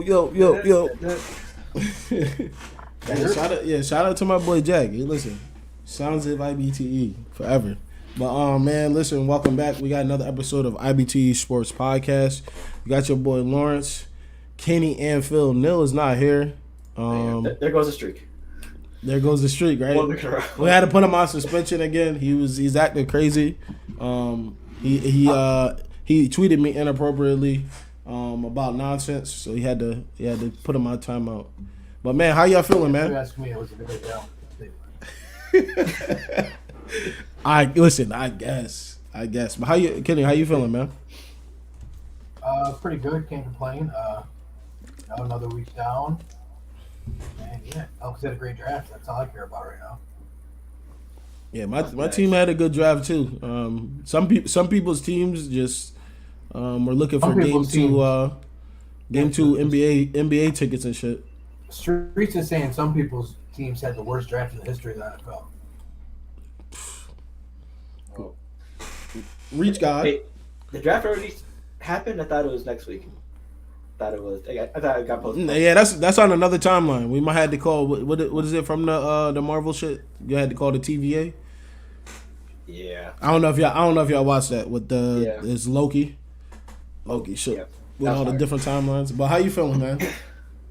yo. Shout out to my boy Jack. Hey, listen, sounds of IBTE forever. But man, listen, welcome back. We got another episode of IBTE Sports Podcast. We got your boy Lawrence, Kenny, and Phil. Nil is not here. There goes the streak. There goes the streak, right? We had to put him on suspension again. He's acting crazy. He tweeted me inappropriately about nonsense, so he had to put him on timeout. But man, how y'all feeling, man? You asked me, it was a bit down. I guess. But Kenny, how you feeling, man? Pretty good. Can't complain. Another week down. And yeah, Elks had a great draft. That's all I care about right now. Yeah, my team had a good draft too. Some people's teams just were looking for game two NBA tickets and shit. Streets is saying some people's teams had the worst draft in the history of the NFL. Reach God. Hey, the draft already happened. I thought it was next week. I thought it got posted. Yeah, that's on another timeline. We might have to call what is it from the Marvel shit? You had to call the TVA. Yeah. I don't know if y'all watched that with it's Loki shit with all the different timelines. But how you feeling, man?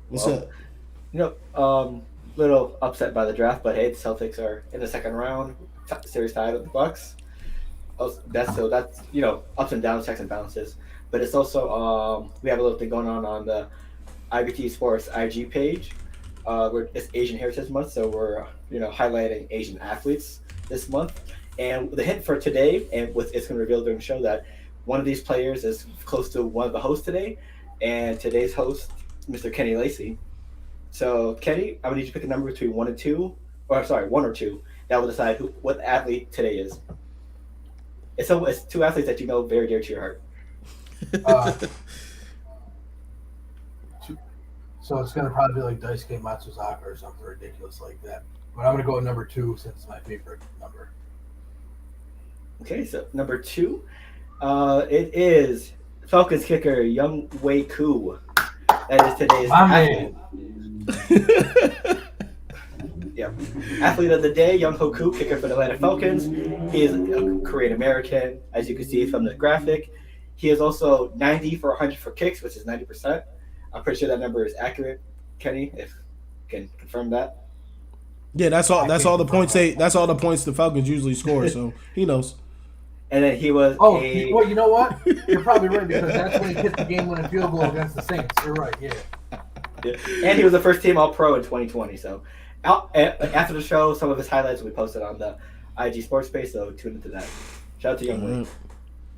What's up? Little upset by the draft, but hey, the Celtics are in the second round, series tied with the Bucks. That's ups and downs, checks and balances. But it's also we have a little thing going on the IBT Sports IG page. It's Asian Heritage Month, so we're highlighting Asian athletes this month. And the hint for today, and it's going to reveal during the show, that one of these players is close to one of the hosts today, and today's host, Mr. Kenny Lacey. So Kenny, I'm going to need you to pick a number between 1 or 2. That will decide what athlete today is. It's 2 athletes that you know very dear to your heart. So it's gonna probably be like Daisuke Matsuzaka or something ridiculous like that. But I'm gonna go with number 2 since it's my favorite number. Okay, so number 2, it is Falcons kicker Young Wei Koo. That is today's athlete. Yep. Athlete of the day, Young Ho Koo, kicker for the Atlanta Falcons. He is a Korean American, as you can see from the graphic. He is also 90 for 100 for kicks, which is 90%. I'm pretty sure that number is accurate, Kenny, if you can confirm that. Yeah, that's all the points the Falcons usually score, so he knows. And then he was well, you know what? You're probably right, because that's when he hit the game-winning field goal against the Saints. You're right, yeah. And he was the first team All-Pro in 2020, so after the show, some of his highlights will be posted on the IG Sports page, so tune into that. Shout out to Young Wei.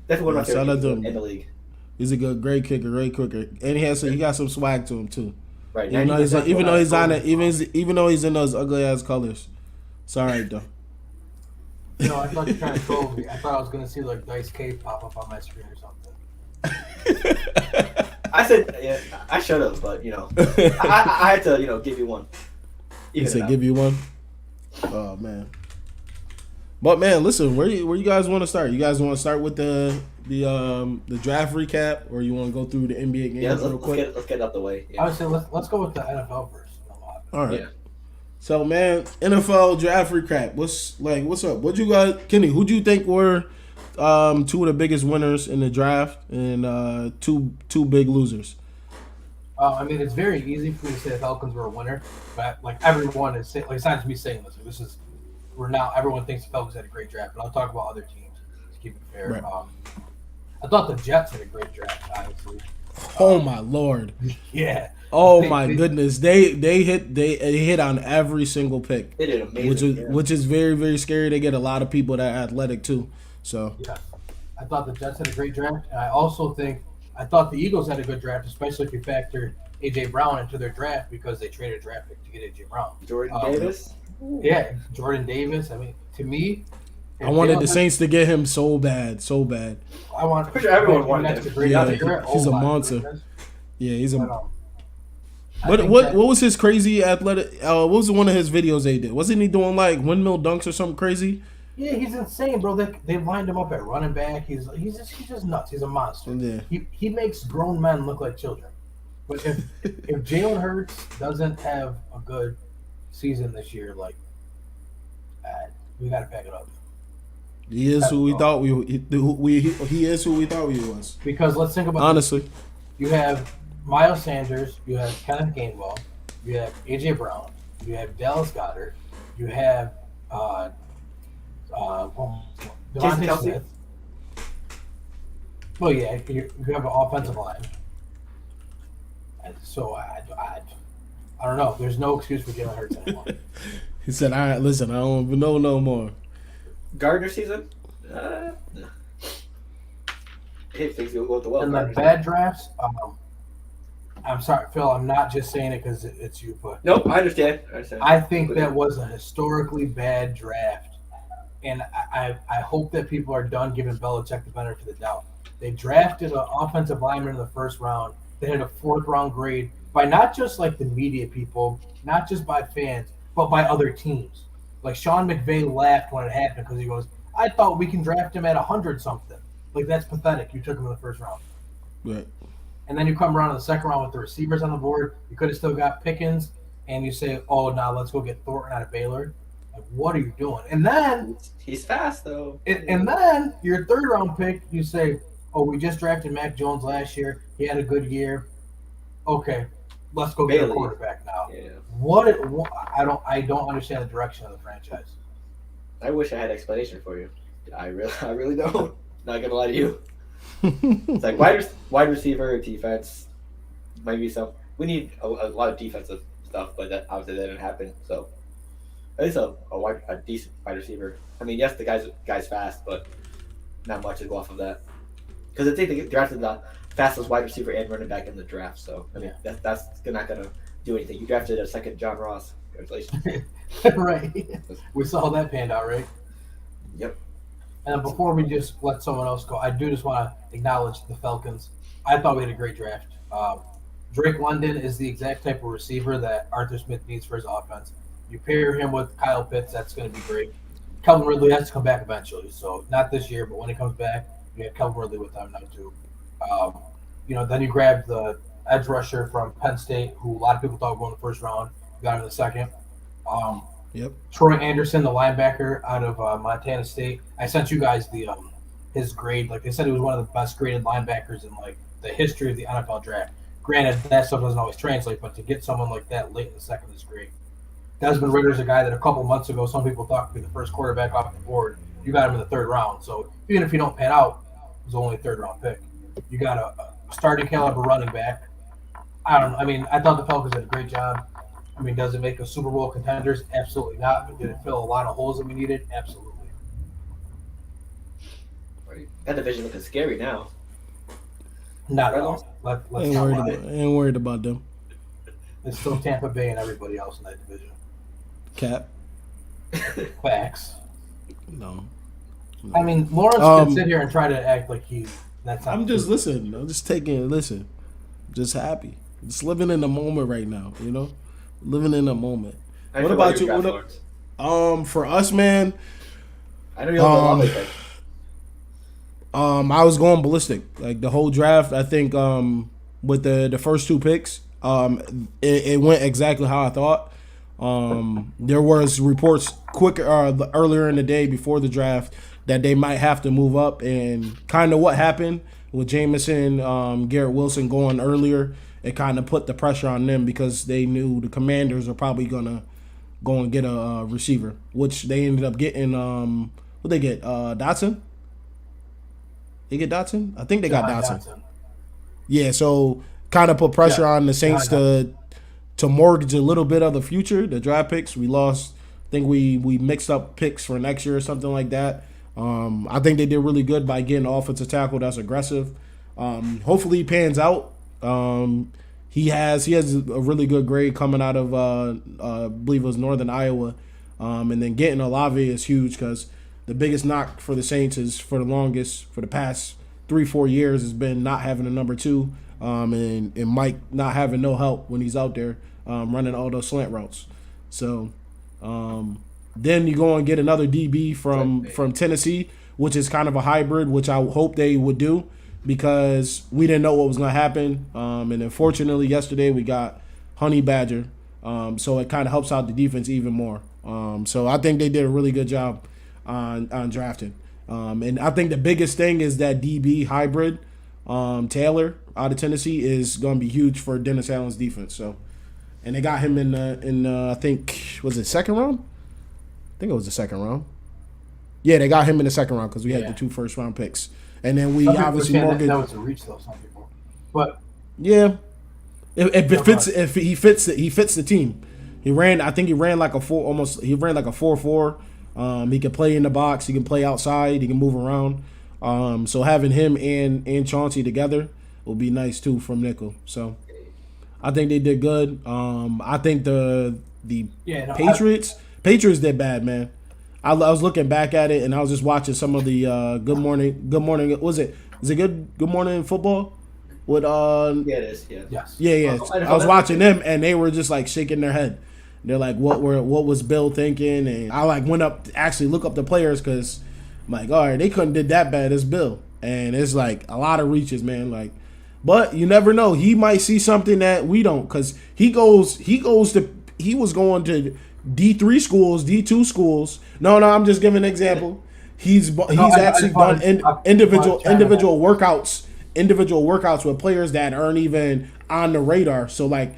Definitely one of my favorite people in the league. He's a great kicker, and he got some swag to him too. Right. Even though he's in those ugly ass colors. It's all right though. I thought you were trying to troll me. I thought I was gonna see like Dice K pop up on my screen or something. I said, yeah, I should have, but I had to give you one. He said, "Give you one." Oh man. But man, listen, where you guys want to start? You guys want to start with the draft recap, or you want to go through the NBA games real quick? Let's get it out the way. Yeah. I would say let's go with the NFL first. All right. Yeah. So man, NFL draft recap. What's up? What you guys, Kenny? Who do you think were 2 of the biggest winners in the draft, and two big losers? I mean, it's very easy for me to say the Falcons were a winner, but everyone is saying, besides me saying this, everyone thinks the Falcons had a great draft, but I'll talk about other teams to keep it fair. Right. I thought the Jets had a great draft, obviously. Oh my lord! Yeah. Oh my goodness! They hit on every single pick. They did amazing, which is very, very scary. They get a lot of people that are athletic too. So yeah, I thought the Jets had a great draft, and I thought the Eagles had a good draft, especially if you factor A.J. Brown into their draft because they traded a draft pick to get A.J. Brown. Jordan Davis? Yeah, Jordan Davis. I mean, to me, I wanted the Saints to get him so bad. I'm pretty sure everyone wanted him. He's a monster. Yeah, he's a. What was his crazy athletic? What was one of his videos they did? Wasn't he doing like windmill dunks or something crazy? Yeah, he's insane, bro. They lined him up at running back. He's just nuts. He's a monster. Yeah. He makes grown men look like children. But if Jalen Hurts doesn't have a good season this year, like we got to pack it up. He is who we thought he is who we thought he was. Because let's think about honestly. You have Miles Sanders, you have Kenneth Gainwell, you have AJ Brown, you have Dallas Goedert, you have Devontae Smith. Well, yeah, you have an offensive line. And so I don't know. There's no excuse for Jalen Hurts anymore. He said, "All right, listen, I don't even know no more." Gardner season. If things go well. And the bad drafts. I'm sorry, Phil. I'm not just saying it because it's you, but nope, I understand. I think that was a historically bad draft, and I hope that people are done giving Belichick the benefit of the doubt. They drafted an offensive lineman in the first round. They had a 4th round grade by not just like the media people, not just by fans, but by other teams. Like Sean McVay laughed when it happened because he goes, "I thought we can draft him at 100 something. Like that's pathetic. You took him in the first round." Right. And then you come around in the second round with the receivers on the board. You could have still got Pickens, and you say, "Oh, now let's go get Thornton out of Baylor." Like, what are you doing? And then he's fast though. And then your 3rd round pick, you say, "Oh, we just drafted Mac Jones last year. He had a good year. Okay, let's go get a quarterback now." Yeah. What I don't understand the direction of the franchise. I wish I had an explanation for you. I really don't. Not gonna lie to you. It's like wide receiver, defense, maybe some. We need a lot of defensive stuff, but that obviously that didn't happen. So at least a decent wide receiver. I mean, yes, the guy's fast, but not much to go off of that. Because I think they drafted the fastest wide receiver and running back in the draft. So I mean, that's not gonna do anything. You drafted a second John Ross. Congratulations. Right. We saw that panned out, right? Yep. And before we just let someone else go, I do just want to acknowledge the Falcons. I thought we had a great draft. Drake London is the exact type of receiver that Arthur Smith needs for his offense. You pair him with Kyle Pitts, that's going to be great. Calvin Ridley has to come back eventually, so not this year, but when he comes back, you have Calvin Ridley with them now too. Then you grab the edge rusher from Penn State, who a lot of people thought would go in the first round. You got him in the second. Yep. Troy Anderson, the linebacker out of Montana State. I sent you guys the his grade. Like they said, he was one of the best graded linebackers in like the history of the NFL draft. Granted, that stuff doesn't always translate, but to get someone like that late in the second is great. Desmond Ritter is a guy that a couple months ago some people thought could be the first quarterback off the board. You got him in the 3rd round, so even if you don't pan out, it was only a 3rd round pick. You got a starting caliber running back. I thought the Falcons did a great job. I mean, does it make us Super Bowl contenders? Absolutely not. But did it fill a lot of holes that we needed? Absolutely. Right. That division looking scary now. Not at all. Ain't worried about them. It's still Tampa Bay and everybody else in that division. Cap. Facts. No. I mean, Lawrence can sit here and try to act like that's not I'm just listening. I'm just taking it. Listen. Just happy. Just living in the moment right now, you know? Living in the moment. What about you? For us, man. I know you're I was going ballistic. Like the whole draft, I think with the first 2 picks, it went exactly how I thought. There was reports earlier in the day before the draft that they might have to move up, and kind of what happened with Jameson, Garrett Wilson going earlier. It kind of put the pressure on them because they knew the Commanders are probably gonna go and get a receiver, which they ended up getting. What they get? Dotson. They get Dotson. I think they got Dotson. Yeah, so kind of put pressure on the Saints to mortgage a little bit of the future. The draft picks we lost. I think we mixed up picks for next year or something like that. I think they did really good by getting an offensive tackle that's aggressive. Hopefully he pans out. He has a really good grade coming out of I believe it was Northern Iowa, and then getting Olave is huge because the biggest knock for the Saints is for the past 3-4 years has been not having a number 2, and Mike not having no help when he's out there running all those slant routes. So then you go and get another DB from Tennessee, which is kind of a hybrid, which I hope they would do. because we didn't know what was going to happen. And unfortunately, yesterday we got Honey Badger. So it kind of helps out the defense even more. So I think they did a really good job on drafting. And I think the biggest thing is that DB hybrid, Taylor out of Tennessee, is going to be huge for Dennis Allen's defense. So, and they got him in I think, was it second round? I think it was the second round. Yeah, they got him in the second round because we had the 2 first-round picks. And then we obviously mortgaged. That was a reach, though, some people. But yeah, if he fits the team. He ran like a 4.4. He can play in the box. He can play outside. He can move around. So having him and Chauncey together will be nice too from nickel. So I think they did good. I think the Patriots did bad, man. I was looking back at it and I was just watching some of the Good Morning. Was it Good Morning Football? With yeah, it is. Yeah. Yes. Yeah. I was watching them and they were just like shaking their head. They're like, what was Bill thinking? And I like went up to actually look up the players because I'm like, all right, they couldn't did that bad as Bill. And it's like a lot of reaches, man. Like, but you never know. He might see something that we don't because he was going to D3 schools, D2 schools. No, I'm just giving an example. He's actually done individual workouts with players that aren't even on the radar. So like,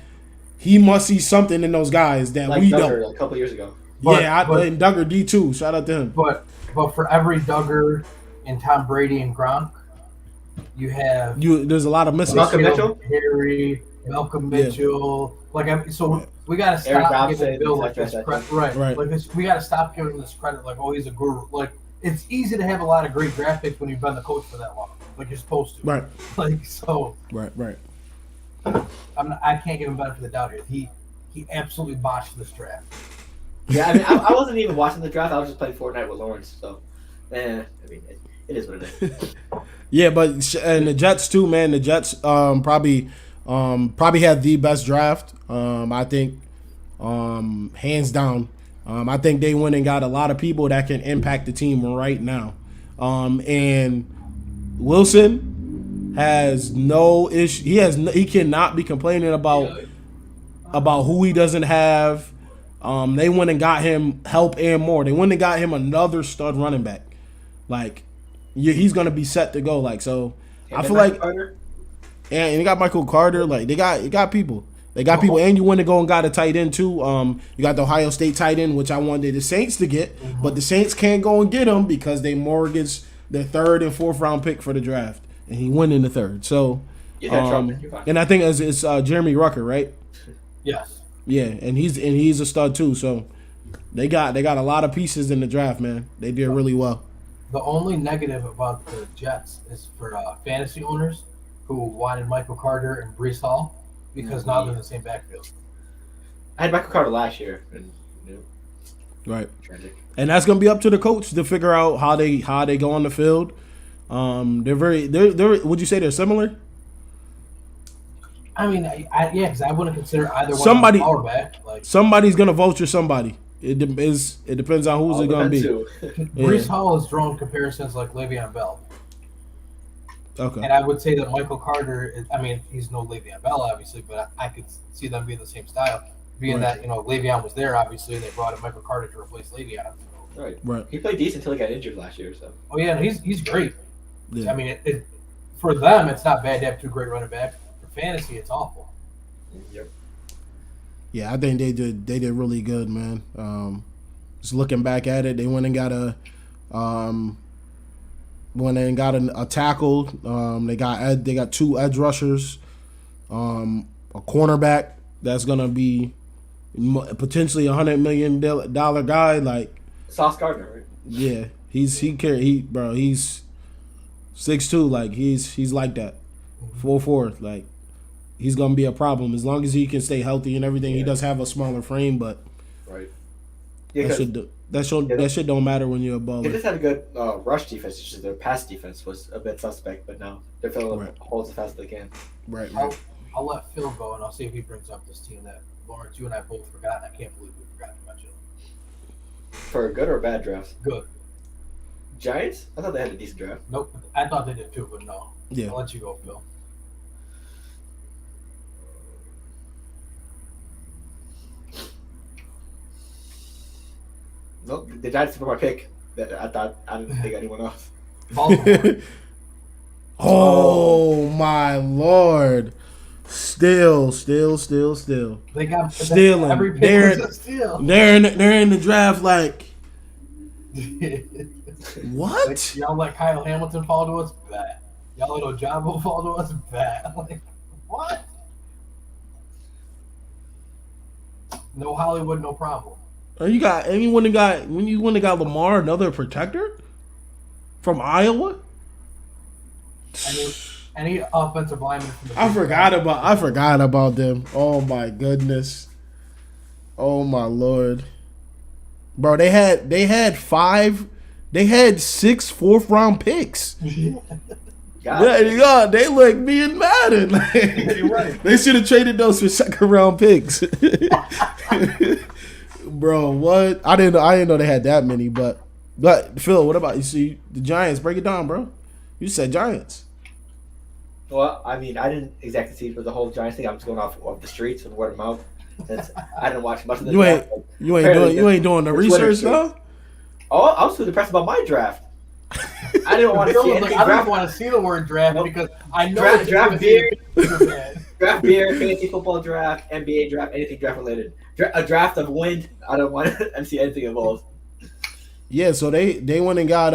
he must see something in those guys that like we Duggar, don't. A couple years ago. And Duggar D2. Shout out to him. But for every Duggar and Tom Brady and Gronk, you have There's a lot of misses. Malcolm Mitchell, Harry, Malcolm Mitchell. We got to stop giving Bill like this credit. Right. Like this, we got to stop giving him this credit. Like, oh, he's a guru. Like, it's easy to have a lot of great draft picks when you've been the coach for that long. Like you're supposed to. Right. Like so. Right. I can't give him benefit of the doubt here. He absolutely botched this draft. Yeah, I mean, I wasn't even watching the draft. I was just playing Fortnite with Lawrence. So, I mean, it is what it is. Yeah, but and the Jets too, man. The Jets probably had the best draft. I think hands down. I think they went and got a lot of people that can impact the team right now. And Wilson has no issue. He cannot be complaining about who he doesn't have. They went and got him help and more. They went and got him another stud running back. Like, he's gonna be set to go. Like, so I feel like, and you got Michael Carter. Like, they got people. They got people, and you went to go and got a tight end too. You got the Ohio State tight end, which I wanted the Saints to get, but the Saints can't go and get him because they mortgaged their 3rd and 4th round pick for the draft, and he went in the 3rd. So, and I think it's Jeremy Rucker, right? Yes. Yeah, and he's a stud too. So they got a lot of pieces in the draft, man. They did really well. The only negative about the Jets is for fantasy owners who wanted Michael Carter and Breece Hall because now they're in the same backfield. I had Michael Carter last year, and right. Tragic. And that's gonna be up to the coach to figure out how they go on the field. They're would you say they're similar? I mean, because I wouldn't consider either one somebody, a power back. Like, somebody's gonna vulture somebody. It depends on who's it gonna be. Breece Hall has drawn comparisons like Le'Veon Bell. Okay. And I would say that Michael Carter, he's no Le'Veon Bell, obviously, but I could see them being the same style. Being that, Le'Veon was there, obviously, and they brought in Michael Carter to replace Le'Veon. So. Right. He played decent until he got injured last year. So. Oh, yeah, he's great. Yeah. I mean, for them, it's not bad to have 2 great running backs. For fantasy, it's awful. Yep. Yeah, I think they did really good, man. Just looking back at it, they went and got a tackle. They got 2 edge rushers, a cornerback that's gonna be potentially $100 million guy. Like Sauce Gardner, right? Yeah, he's 6'2", like he's like that, 4'4", like he's gonna be a problem as long as he can stay healthy and everything. Yeah. He does have a smaller frame, but right. Yeah, that shit don't matter when you're a baller. They just had a good rush defense. It's just their pass defense was a bit suspect, but now they're filling holes as fast as they can. Right. I'll let Phil go, and I'll see if he brings up this team that Lawrence, you and I both forgot. I can't believe we forgot to mention them. For a good or bad draft? Good. Giants? I thought they had a decent draft. Nope. I thought they did too, but no. Yeah. I'll let you go, Phil. Nope, the Giants for my pick. I didn't think anyone else. Baltimore. Oh my Lord. Still. They got Stealing. every pick was a steal. They're in the draft like what? Like, y'all let Kyle Hamilton fall to us? Bad. Y'all let Ojabo fall to us? Bad. Like, what? No Hollywood, no problem. You got anyone that got when you wouldn't have got Lamar, another protector from Iowa? Any offensive lineman from the I forgot about them. Oh my goodness. Oh my Lord. Bro, they had 6 fourth round picks. Yeah, they look me and Madden. Right. They should have traded those for second round picks. Bro, what? I didn't know they had that many, but Phil, what about you? See the Giants? Break it down, bro. You said Giants. Well, I mean, I didn't exactly see for the whole Giants thing. I'm just going off the streets and word of mouth. Since I didn't watch much of the draft. You ain't doing the research though. Oh, I was too depressed about my draft. I didn't want to see anything. I don't want to see the word draft because I know draft beer, fantasy football draft, NBA draft, anything draft related. A draft of wind. I don't want to see anything involved. Yeah, so they went and got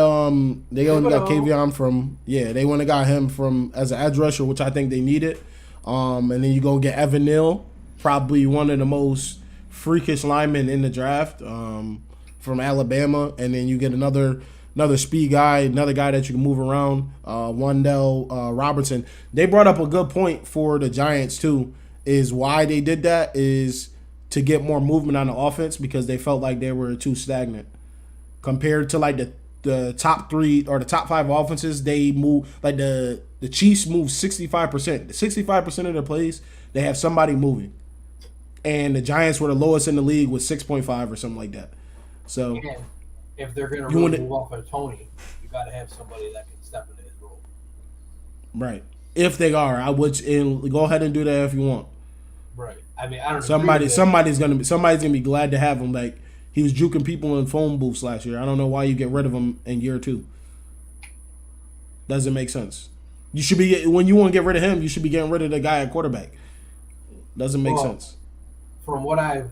they only got Kavion from they went and got him from as an edge rusher, which I think they needed. And then you go get Evan Neal, probably one of the most freakish linemen in the draft, from Alabama, and then you get another speed guy, another guy that you can move around, Wandell Robertson. They brought up a good point for the Giants too. Is why they did that is to get more movement on the offense because they felt like they were too stagnant. Compared to like the top 3 or the top 5 offenses, they move like the Chiefs move 65%. 65% of their plays, they have somebody moving. And the Giants were the lowest in the league with 6.5 or something like that. So and if they're gonna move off of Tony, you gotta have somebody that can step into his role. Right. If they are, I would go ahead and do that if you want. Right. I mean, I don't know. Somebody's gonna be glad to have him. Like he was juking people in phone booths last year. I don't know why you get rid of him in year 2. Doesn't make sense. You should be when you want to get rid of him. You should be getting rid of the guy at quarterback. Doesn't make sense. From what I've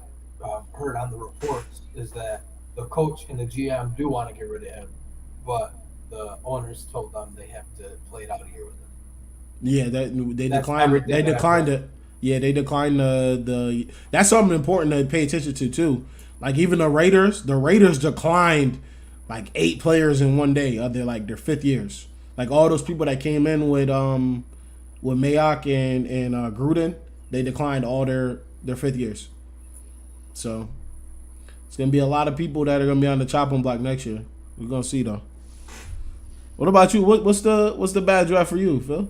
heard on the reports, is that the coach and the GM do want to get rid of him, but the owners told them they have to play it out here with him. Yeah, they declined. They declined it. Yeah, they declined the. That's something important to pay attention to too. Like even the Raiders declined like 8 players in one day of their 5th years. Like all those people that came in with Mayock and Gruden, they declined all their 5th years. So it's gonna be a lot of people that are gonna be on the chopping block next year. We're gonna see though. What about you? What's the bad draft for you, Phil?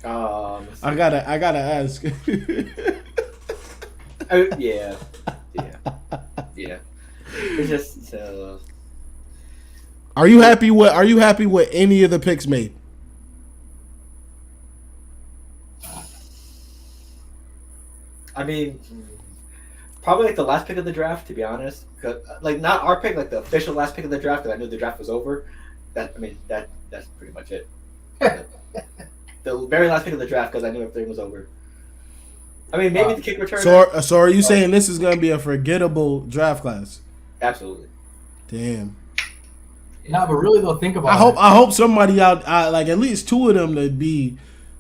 I gotta ask. Yeah. It's just Are you happy with any of the picks made? I mean, probably the last pick of the draft, to be honest. Not our pick, the official last pick of the draft, because I knew the draft was over. That's pretty much it. The very last pick of the draft, because I knew everything was over. I mean, maybe the kick returner. So are you saying this is going to be a forgettable draft class? Absolutely. Damn. No, but really though, think about it. I hope somebody out, at least 2 of them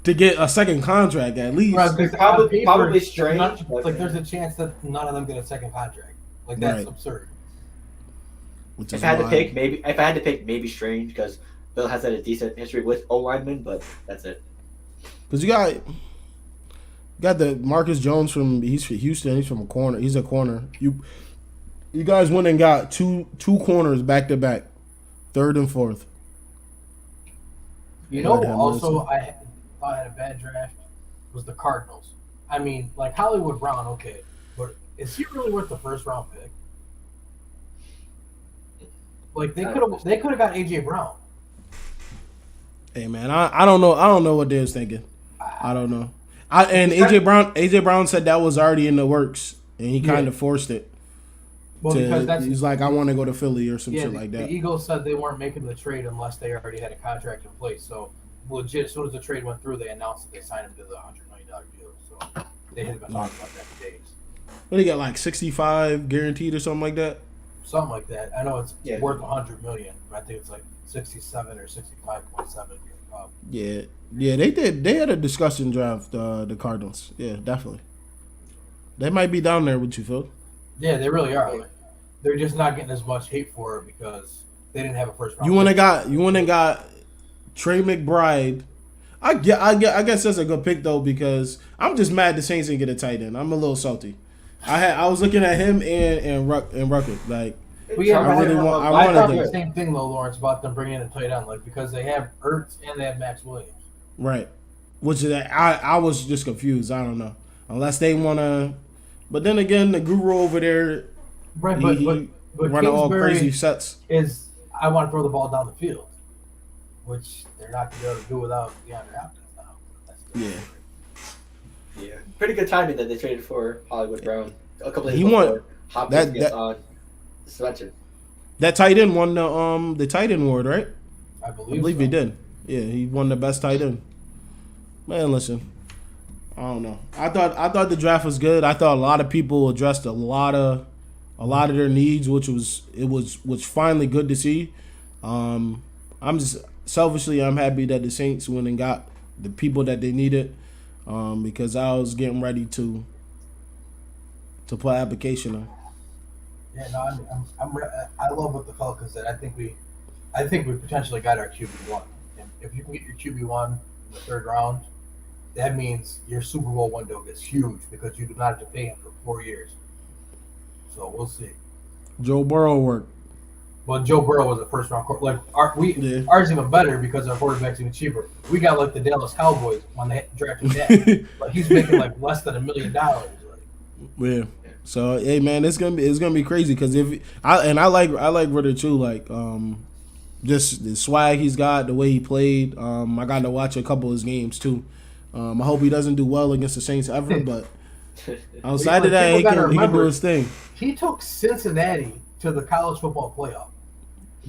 to get a second contract at least. Right, probably strange. There's a chance that none of them get a second contract. That's absurd. If I had to pick, maybe strange because Bill has had a decent history with O linemen, but that's it. Because you got the Marcus Jones he's from Houston. He's from a corner. He's a corner. You guys went and got two corners back to back, 3rd and 4th. Also I thought I had a bad draft was the Cardinals. I mean, Hollywood Brown, okay, but is he really worth the 1st round pick? They could have got AJ Brown. Hey man, I don't know. I don't know what they was thinking. I don't know. And AJ Brown said that was already in the works, and he kind of forced it. Well, because he's like, I want to go to Philly or some shit like that. The Eagles said they weren't making the trade unless they already had a contract in place. So legit, as soon as the trade went through, they announced that they signed him to the $100 million deal. So they had been talking about that for days. What they got, like 65 guaranteed or something like that? Something like that. I know it's worth $100 million, but I think it's like 67 or 65.7. Yeah, they did. They had a discussion draft the Cardinals. Yeah, definitely. They might be down there with you, Phil. Yeah, they really are. Like, they're just not getting as much hate for it because they didn't have a first round. You went and got Trey McBride. I guess that's a good pick though, because I'm just mad the Saints didn't get a tight end. I'm a little salty. I was looking at him and Rucker. Like, I thought the same thing though, Lawrence, about them bringing in a tight end, like, because they have Ertz and they have Max Williams. Right. Which is I was just confused. I don't know, unless they want to. But then again, the guru over there, right? But running all crazy sets. I want to throw the ball down the field, which they're not going to be able to do without DeAndre Hopkins now. Yeah. Pretty good timing that they traded for Hollywood Brown a couple days before. Hopkins gets on suspension. That tight end won the tight end award, right? I believe so. he did. Yeah, he won the best tight end. Man, listen, I don't know. I thought the draft was good. I thought a lot of people addressed a lot of their needs, which was finally good to see. I'm just selfishly, I'm happy that the Saints went and got the people that they needed, because I was getting ready to put application on. Yeah, no, I love what the Falcons said. I think we potentially got our QB1. And if you can get your QB1 in the third round, that means your Super Bowl window is huge because you do not have to pay him for 4 years. So we'll see. Joe Burrow worked. Well, Joe Burrow was a first round quarterback. Like ours even better because our quarterback's even cheaper. We got like the Dallas Cowboys when they drafted that. Like he's making like less than $1 million. Like. Yeah. So hey man, it's gonna be crazy because I like Ritter too. Like just the swag he's got, the way he played. I got to watch a couple of his games too. I hope he doesn't do well against the Saints ever, but outside of that, he can do his thing. He took Cincinnati to the college football playoff.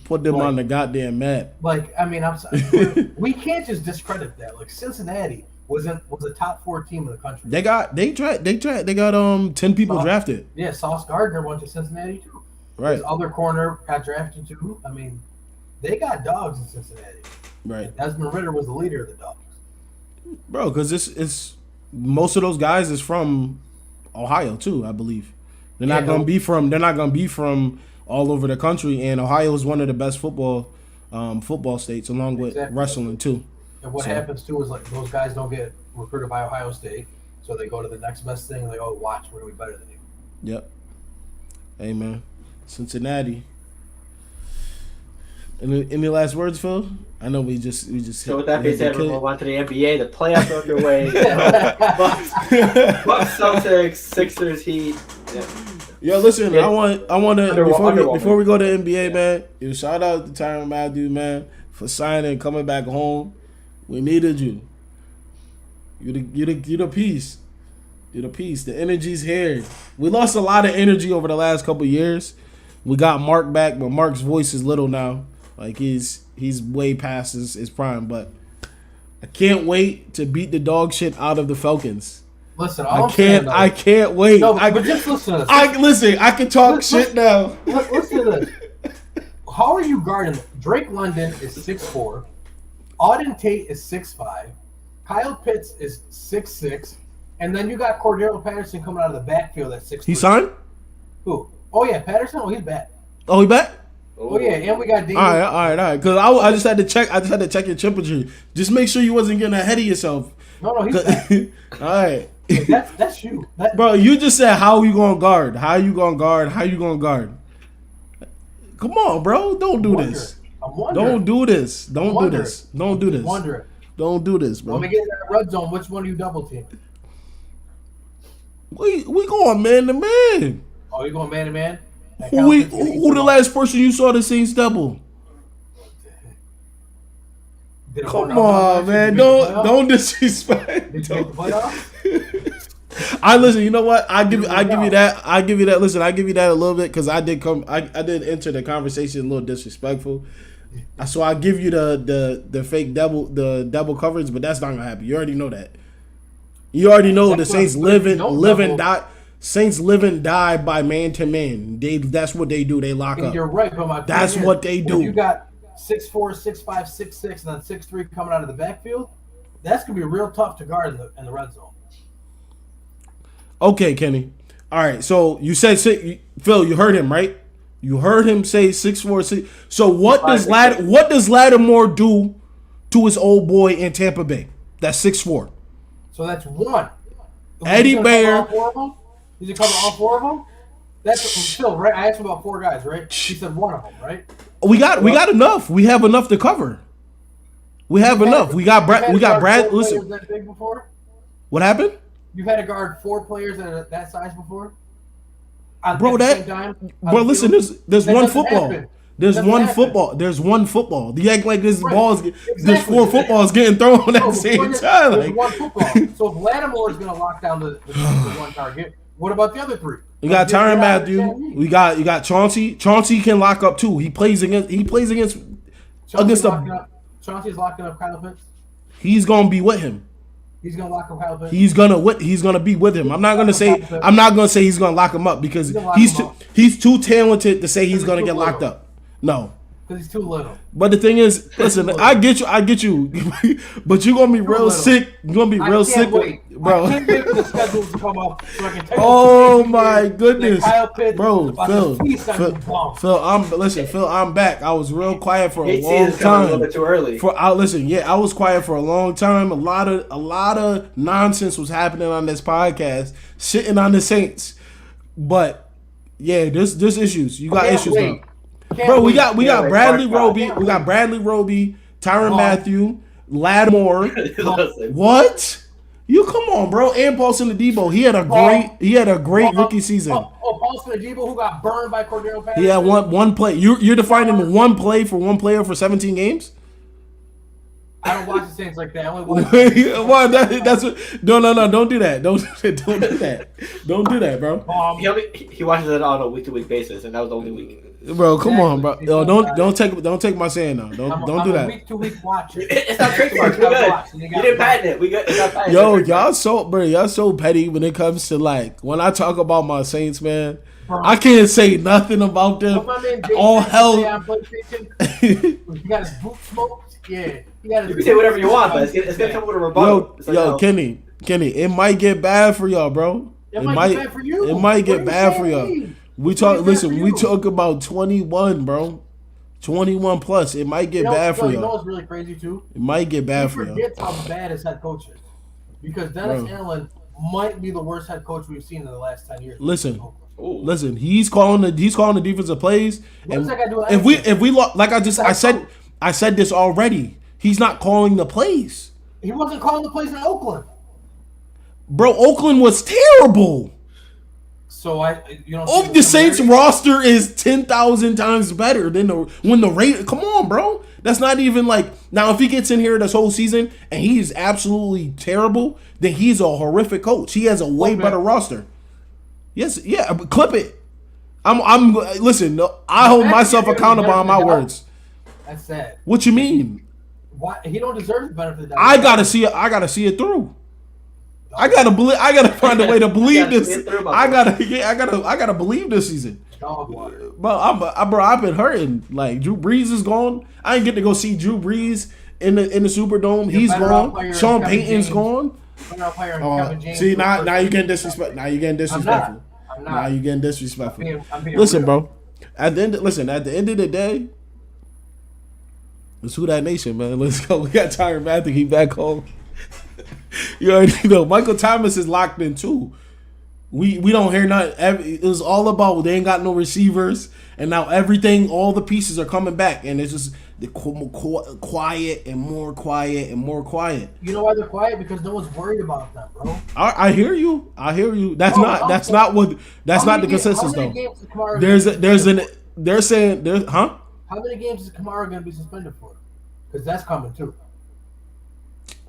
Put them on the goddamn map. Like, I mean, I'm sorry. We can't just discredit that. Like, Cincinnati was a top 4 team in the country. They got 10 people drafted. Yeah, Sauce Gardner went to Cincinnati too. Right. His other corner got drafted too. I mean, they got dogs in Cincinnati. Right. And Desmond Ritter was the leader of the dogs. Bro, because it's most of those guys is from Ohio too, I believe. They're not gonna be from all over the country, and Ohio is one of the best football states, along with wrestling too. And what happens too is like those guys don't get recruited by Ohio State, so they go to the next best thing. And they watch, we're gonna be better than you. Yep. Hey man, Cincinnati. Any last words, Phil? I know we just. So with that being said, we'll move on to the NBA. The playoffs are underway. Bucks, Celtics, Sixers, Heat. Yeah. Yo, listen. I want to before we go to NBA, man. Shout out to Tyrann Mathieu, man, for signing and coming back home. We needed you. You the piece. You're the piece. The energy's here. We lost a lot of energy over the last couple of years. We got Mark back, but Mark's voice is little now. Like he's way past his prime, but I can't wait to beat the dog shit out of the Falcons. Listen, I can't wait. No, but just listen to this. I can talk shit now. Listen to this. How are you guarding? Drake London is 6'4", Auden Tate is 6'5", Kyle Pitts is 6'6", and then you got Cordero Patterson coming out of the backfield at 6'3". He signed? Who? Oh yeah, Patterson. Oh, he's back. Oh, he back? Oh yeah, and we got David. All right. Because I just had to check. I just had to check your temperature. Just make sure you wasn't getting ahead of yourself. No, he's back. All right. That's you, bro. You just said how you gonna guard? How you gonna guard? Come on, bro. Don't do this. Don't do this. Don't do this. Don't do this, bro. When we get in the red zone, which one are you double teaming? We going man to man. Oh, you going man to man? Who the last person you saw the Saints double? Come on, man. Don't disrespect. Did you make the playoffs? I listen. You know what? I give you that. I give you that. Listen, I give you that a little bit because I did enter the conversation a little disrespectful. So I give you the fake double coverage, but that's not gonna happen. You already know that. You already know the Saints live and die. Saints live and die by man to man. That's what they do. They lock up. You're right, but that's what they do. You got 6'4", 6'5", 6'6", and then 6'3" coming out of the backfield. That's gonna be real tough to guard in the red zone. Okay, Kenny. All right. So you said Phil. You heard him, right? You heard him say 6'4", 6. So what does Lattimore do to his old boy in Tampa Bay? That's 6'4". So that's one. Eddie Bear. Did you cover all 4 of them? That's still right. I asked him about 4 guys, right? He said one of them, right? We got enough. We have enough to cover. We have enough. We got Brad. Listen. That big before? What happened? You've had to guard 4 players that size before? Listen. There's one football. Happen. There's one football. There's one football. You act like this ball's there's 4 footballs getting thrown at the same time. There's one football. So if Lattimore is going to lock down the one target, what about the other 3? You got Tyrann Mathieu. You got Chauncey. Chauncey can lock up too. He plays against Chauncey's locking up Kyle Pitts. He's gonna be with him. He's gonna lock up Kyle Pitts. He's gonna be with him. I'm not gonna say he's gonna lock him up because he's too talented to say he's gonna get locked up. No. Because he's too little. But the thing is, listen, I get you, but you're gonna be real sick. You're gonna be real sick, bro. I can't wait for the schedules to come up so I can tell you. Oh my goodness, bro, Phil, I'm back. I was real quiet for a long time. A little bit too early. I was quiet for a long time. A lot of nonsense was happening on this podcast, shitting on the Saints. But yeah, there's issues. You got issues now. Bro, we got Bradley Roby, Tyrann Mathieu, Lattimore. What? You come on, bro. And Paulson Adebo. He had a great rookie season. Paulson Adebo, who got burned by Cordero Patterson. He had one play. You're defining one play for one player for 17 games? I don't watch the Saints like that. I only watch that's what. No. Don't do that. Don't do that. Don't do that, bro. He watches it on a week-to-week basis, and that was the only week. Bro, come on, bro. Yo, don't take my saying now. Don't do that. Week-to-week watcher. It's not trademark. You didn't patent it. We got. It's not patent. Yo, y'all so petty when it comes to like when I talk about my Saints, man. I can't say nothing about them. All hell. You got his boot smoked. Yeah. You can say whatever you want, but it's gonna come with a rebuttal. Yo, Kenny, it might get bad for y'all, bro. It might get bad for you. It might get bad for y'all. We talk about 21, bro. 21 plus. It might get bad for y'all. You know what's really crazy too? It might get bad for y'all. Forget how bad his head coach is. Because Dennis Allen might be the worst head coach we've seen in the last 10 years. Listen, he's calling the defensive plays. And if we like I said this already. He's not calling the plays. He wasn't calling the plays in Oakland. Bro, Oakland was terrible. So the Saints roster is 10,000 times better than when the Raiders. Come on, bro. That's not even like now. If he gets in here this whole season and he's absolutely terrible, then he's a horrific coach. He has a way better roster. Yes, yeah, but clip it. I'm listen. I hold myself accountable on my words. That's sad. What you mean? Why he don't deserve the benefit of the doubt? I gotta see it through. I gotta find a way to believe this. I gotta believe this season. But I've been hurting. Like Drew Brees is gone. I didn't get to go see Drew Brees in the Superdome. He's gone. Sean Payton's gone. See now you getting disrespect. Now you getting disrespectful. Now you getting disrespectful. Listen, bro. At the end of the day, it's who that nation, man. Let's go. We got Tyrann Mathieu. He back home. You already know. Michael Thomas is locked in too. We don't hear nothing. It was all about they ain't got no receivers, and now all the pieces are coming back, and it's just quiet and more quiet and more quiet. You know why they're quiet? Because no one's worried about them, bro. I hear you. That's not the consensus though. They're saying. How many games is Kamara going to be suspended for? Because that's coming too.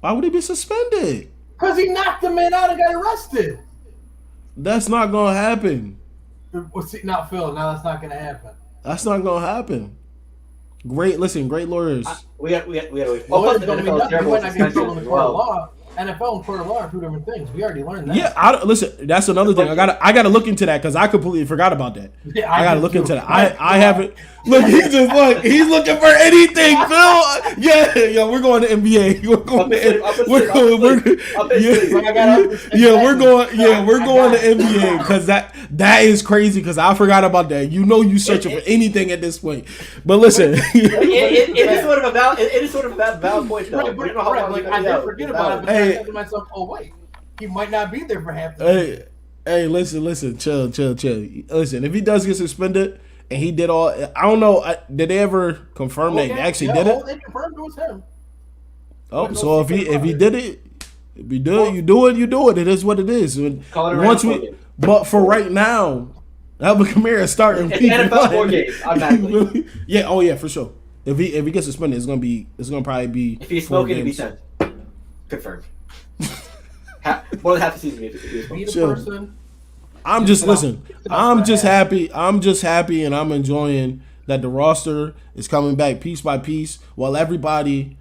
Why would he be suspended? Because he knocked the man out and got arrested. That's not gonna happen. Not Phil. Now that's not gonna happen. That's not gonna happen. Great lawyers. We have. Lawyers don't mean nothing. You might not get in trouble in the court of law. NFL and court of law are two different things. We already learned that. Yeah, listen. That's another thing. I gotta look into that because I completely forgot about that. Yeah, I gotta look into that. I haven't. Look, he's looking for anything, Phil. Yeah, we're going to NBA. We're going to NBA because that is crazy because I forgot about that. You searching for anything at this point. But listen, it is sort of a valid point though. Right, I didn't forget about it, but I said to myself, oh wait, he might not be there for half the season. Hey, listen, chill. Listen, if he does get suspended. And he did all. I don't know. Did they ever confirm that he actually did it? They confirmed it was him. Oh, so if he did it, if you do it, you do it. It is what it is. But for right now, Alvin Kamara is starting. NFL 4 games automatically. Yeah. Oh yeah, for sure. If he gets suspended, it's gonna probably be. If he's smoking, it'd be 10. Confirmed. More than half the season. If he's smoking. Be the person. I'm just happy, and I'm enjoying that the roster is coming back piece by piece while everybody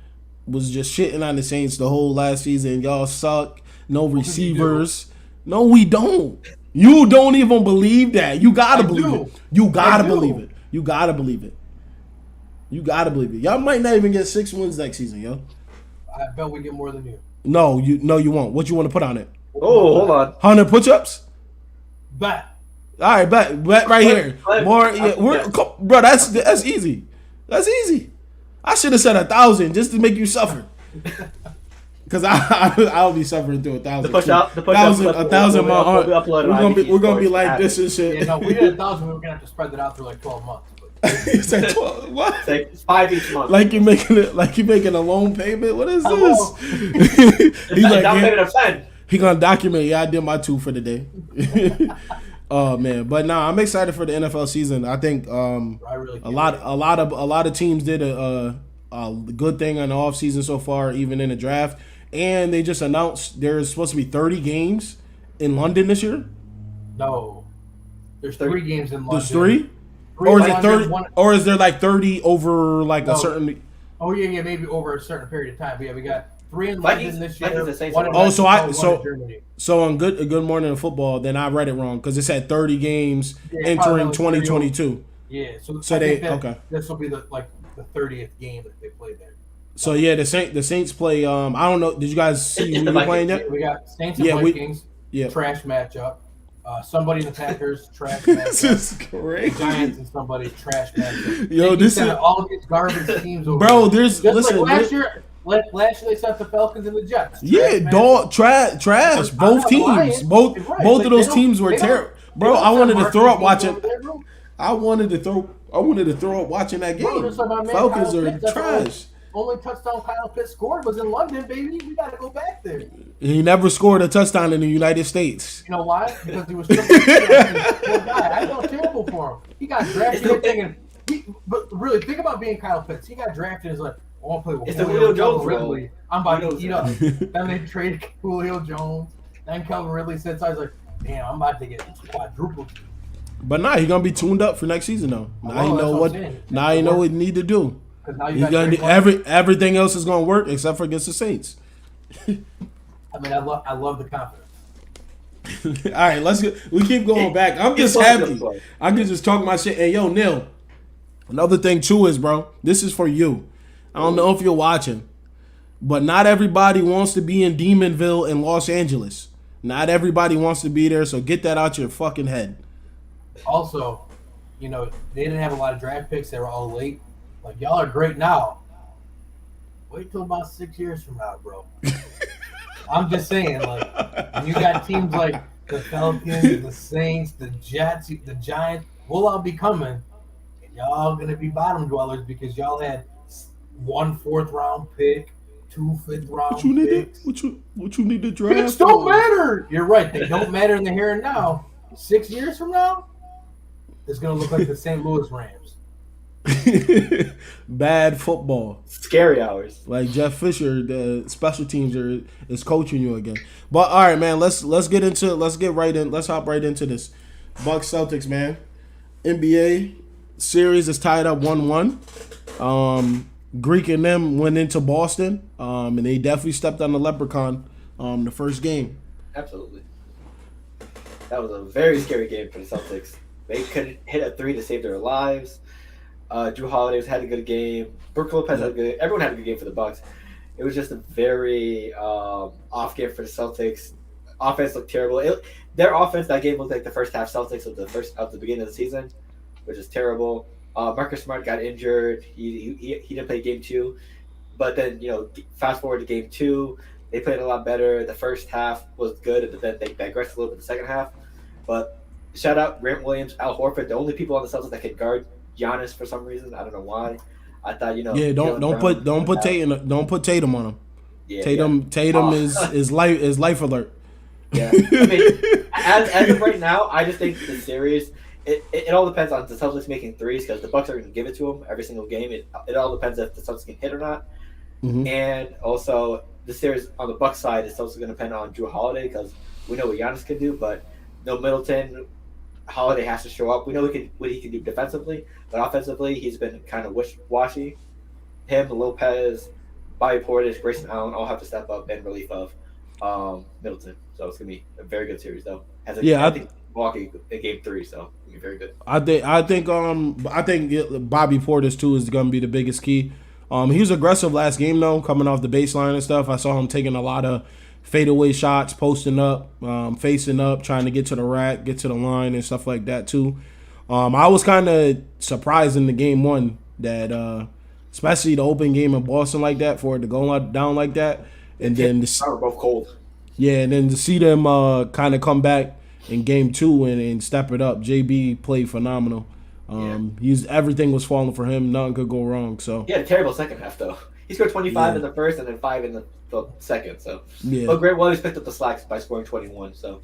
was just shitting on the Saints the whole last season. Y'all suck. No receivers. No, we don't. You don't even believe that. You gotta believe it. You gotta believe it. You gotta believe it. You gotta believe it. Y'all might not even get 6 wins next season, yo. I bet we get more than you. No, you won't. What you want to put on it? Oh, hold on. 100 push-ups? Bet. All right, bet right here. More, bro. That's easy. That's easy. I should have said 1,000 just to make you suffer. Because I'll be suffering through 1,000. The push out 1,000. We're gonna be like this and shit. Yeah, no, we did 1,000. We were gonna have to spread that out through like 12 months. It's like 12. What? It's 5 each month. Like you're making a loan payment. What is this? He's like, down payment of 10. He gonna document. Yeah, I did my 2 for the day. Oh man, but nah, I'm excited for the NFL season. I think a lot of teams did a good thing on the offseason so far, even in the draft. And they just announced there's supposed to be 30 games in London this year. No, there's 3 games in London. There's 3? Or is it 30? Or is there like 30 over like a certain? Oh yeah, maybe over a certain period of time. But yeah, we got 3 in London this year. So on Good Morning Football, then I read it wrong because it said 30 games entering 2022. Yeah, so okay. This will be the 30th game that they play there. So yeah, the Saints play. I don't know. Did you guys see who we playing yet? We got Saints and Vikings. Trash matchup. Somebody in the Packers, trash matchup. This is crazy. Giants and somebody, trash matchup. Yo, this is all of these garbage teams over. Bro, there's listen. Like last year they sent the Falcons and the Jets. Trash. Both teams. Both of those teams were terrible. Bro, I wanted to throw up watching. I wanted to throw up watching that game. Bro, Falcons are trash. Only touchdown Kyle Pitts scored was in London, baby. We got to go back there. He never scored a touchdown in the United States. You know why? Because he was poor guy. I felt terrible for him. He got drafted but really, think about being Kyle Pitts. He got drafted as like, I want to play with Julio Jones. Ridley. I'm about to eat up. Then they traded Julio Jones. Then Calvin Ridley said, so I was like, damn, I'm about to get quadrupled. But nah, he's gonna be tuned up for next season though. Now you know what he need to do. Everything else is gonna work except for against the Saints. I mean, I love the confidence. All right, let's go. We keep going back. I'm just happy. I can just talk my shit. Hey, yo, Neil. Another thing too is, bro, this is for you. I don't know if you're watching, but not everybody wants to be in Demonville in Los Angeles. Not everybody wants to be there, so get that out your fucking head. Also, they didn't have a lot of draft picks. They were all late. Like, y'all are great now. Wait till about 6 years from now, bro. I'm just saying, like, when you got teams like the Falcons, the Saints, the Jets, the Giants, we'll all be coming. And y'all going to be bottom dwellers because y'all had 1 4th-round pick, 2 5th-round picks. What you need to draft? Picks don't matter. You're right. They don't matter in the here and now. 6 years from now, it's going to look like the St. Louis Rams. Bad football. Scary hours. Like Jeff Fisher, the special teams is coaching you again. But all right, man, let's hop right into this. Bucks Celtics, man. NBA series is tied up 1-1. Greek and them went into Boston, and they definitely stepped on the leprechaun the first game. Absolutely. That was a very scary game for the Celtics. They couldn't hit a three to save their lives. Drew Holiday had a good game. Brook Lopez had a good. Everyone had a good game for the Bucks. It was just a very off game for the Celtics. Offense looked terrible. Their offense that game looked like the first half Celtics of the beginning of the season, which is terrible. Marcus Smart got injured. He didn't play game 2, but then fast forward to game 2, they played a lot better. The first half was good, but then they digressed a little bit in the second half. But shout out Grant Williams, Al Horford, the only people on the Celtics that can guard Giannis for some reason. I don't know why. I thought Yeah, don't put Tatum on him. Yeah, Tatum is life alert. Yeah, I mean, as of right now, I just think the series. It all depends on the Celtics making threes because the Bucks are going to give it to them every single game. It all depends if the Celtics can hit or not, and also the series on the Bucks side is also going to depend on Drew Holiday because we know what Giannis can do, but no Middleton. Holiday has to show up. We know what he can do defensively, but offensively he's been kind of wishy-washy. Him, Lopez, Bobby Portis, Grayson Allen all have to step up in relief of Middleton. So it's gonna be a very good series, though. I think Milwaukee in game 3, so it'll be very good. I think Bobby Portis too is gonna be the biggest key. He was aggressive last game though, coming off the baseline and stuff. I saw him taking a lot of fadeaway shots, posting up, facing up, trying to get to the rack, get to the line and stuff like that too. I was kind of surprised in the game 1 that especially the open game in Boston like that, for it to go down like that, and then we're both cold. Yeah, and then to see them kind of come back in game 2 and step it up. JB played phenomenal. Everything was falling for him. Nothing could go wrong. So he had a terrible second half though. He scored 25 in the first and then 5 in the second. So but Grant Williams picked up the slacks by scoring 21. So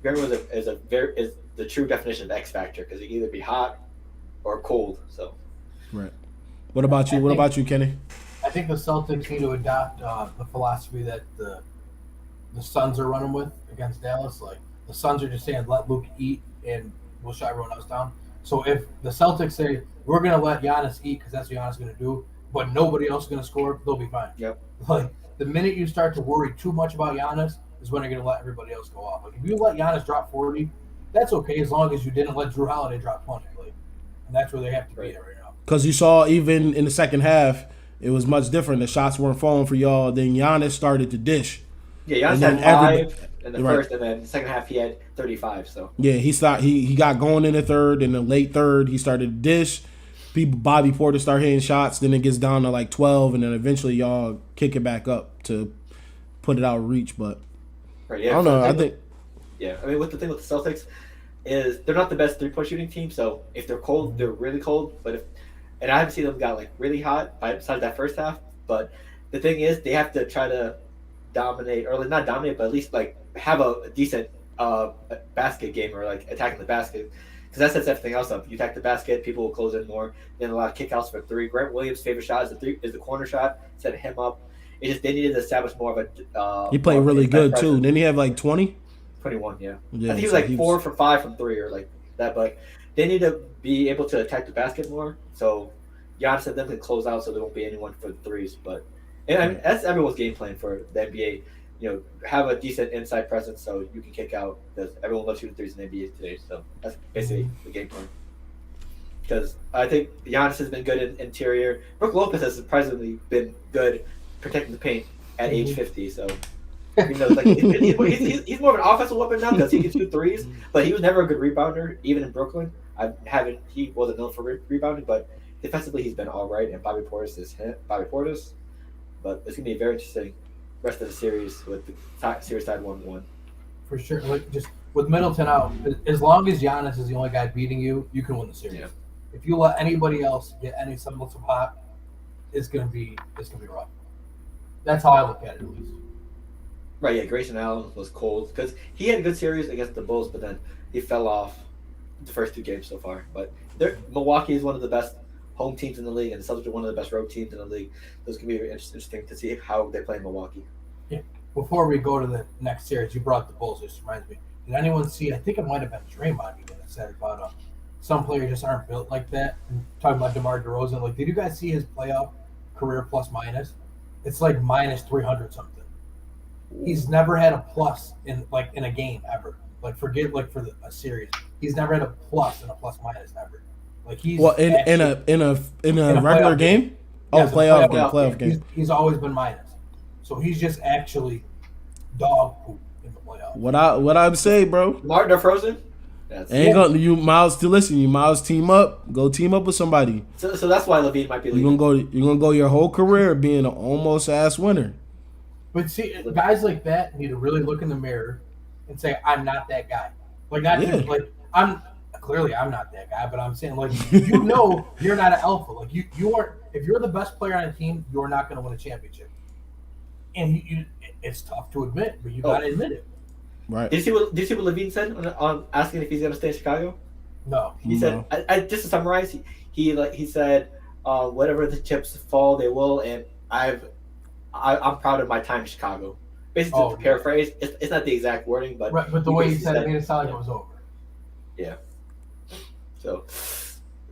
Grant Williams is the true definition of X factor because he can either be hot or cold. So right. What about you, Kenny? I think the Celtics need to adopt the philosophy that the Suns are running with against Dallas. Like the Suns are just saying, let Luke eat and we'll shut everyone else down. So if the Celtics say we're going to let Giannis eat because that's what Giannis is going to do, but nobody else is going to score, they'll be fine. Yep. Like the minute you start to worry too much about Giannis is when you're going to let everybody else go off. Like if you let Giannis drop 40, that's okay as long as you didn't let Drew Holiday drop 20. Like, and that's where they have to be at right now. Because you saw even in the second half, it was much different. The shots weren't falling for y'all. Then Giannis started to dish. Yeah, Giannis had 5 in the first, and then the second half he had 35. So yeah, he got going in the third. In the late third, he started to dish. Bobby Porter start hitting shots. Then it gets down to like 12, and then eventually y'all kick it back up to put it out of reach. But right, yeah, I don't know. I think what the thing with the Celtics is they're not the best 3-point shooting team. So if they're cold, they're really cold. And I haven't seen them got like really hot besides that first half. But the thing is, they have to try to dominate, or not dominate, but at least like have a decent basket game or like attacking the basket, because that sets everything else up. You attack the basket, people will close in more. Then a lot of kickouts for 3. Grant Williams' favorite shot is the corner shot. Set him up. It just they needed to establish more of a. He played really good too. Didn't he have like 20? 21, yeah. I think he was like 4 for 5 from 3 or like that, but they need to be able to attack the basket more. So Giannis and them can close out, so there won't be anyone for the threes. But I mean, that's everyone's game plan for the NBA. Have a decent inside presence so you can kick out. Because everyone loves shooting threes in the NBA today. So that's basically the game plan. Because I think Giannis has been good in interior. Brook Lopez has surprisingly been good protecting the paint at age 50. So he's more of an offensive weapon now because he can shoot threes. But he was never a good rebounder, even in Brooklyn. He wasn't known for rebounding, but defensively he's been all right. And Bobby Portis is Bobby Portis. But it's gonna be very interesting rest of the series with the series tied 1-1. For sure. Like just with Middleton out, as long as Giannis is the only guy beating you, you can win the series. Yeah. If you let anybody else get any semblance of hot, it's gonna be rough. That's how I look at it, at least. Right. Yeah. Grayson Allen was cold because he had a good series against the Bulls, but then he fell off the first 2 games so far. But Milwaukee is one of the best home teams in the league, and the Celtics are one of the best road teams in the league. So it's going to be interesting to see how they play in Milwaukee. Yeah. Before we go to the next series, you brought up the Bulls. This reminds me. Did anyone see? I think it might have been Draymond even that said about some players just aren't built like that. And talking about DeMar DeRozan, like, did you guys see his playoff career plus minus? It's like minus 300 something. He's never had a plus in a game ever. Like, forget for a series. He's never had a plus and a plus minus ever. Like, he's in a regular game. Yes, playoff game. He's always been minus. So he's just actually dog poop in the playoffs. What I'm saying, bro. Martin, frozen. You Miles to listen. You Miles team up. Go team up with somebody. So that's why Levine might be leaving. You're gonna go your whole career being an almost ass winner. But see, guys like that need to really look in the mirror and say, "I'm not that guy." Like I'm not that guy, but I'm saying you're not an alpha. Like you aren't. If you're the best player on a team, you're not going to win a championship. And it's tough to admit, but you got to admit it. Right. Did you see what Levine said on asking if he's going to stay in Chicago? No. He said, just to summarize, he said, whatever the chips fall, they will, and I'm proud of my time in Chicago. Basically, to paraphrase, it's not the exact wording, but right. But the way he said it made it sound like it was over. Yeah. So,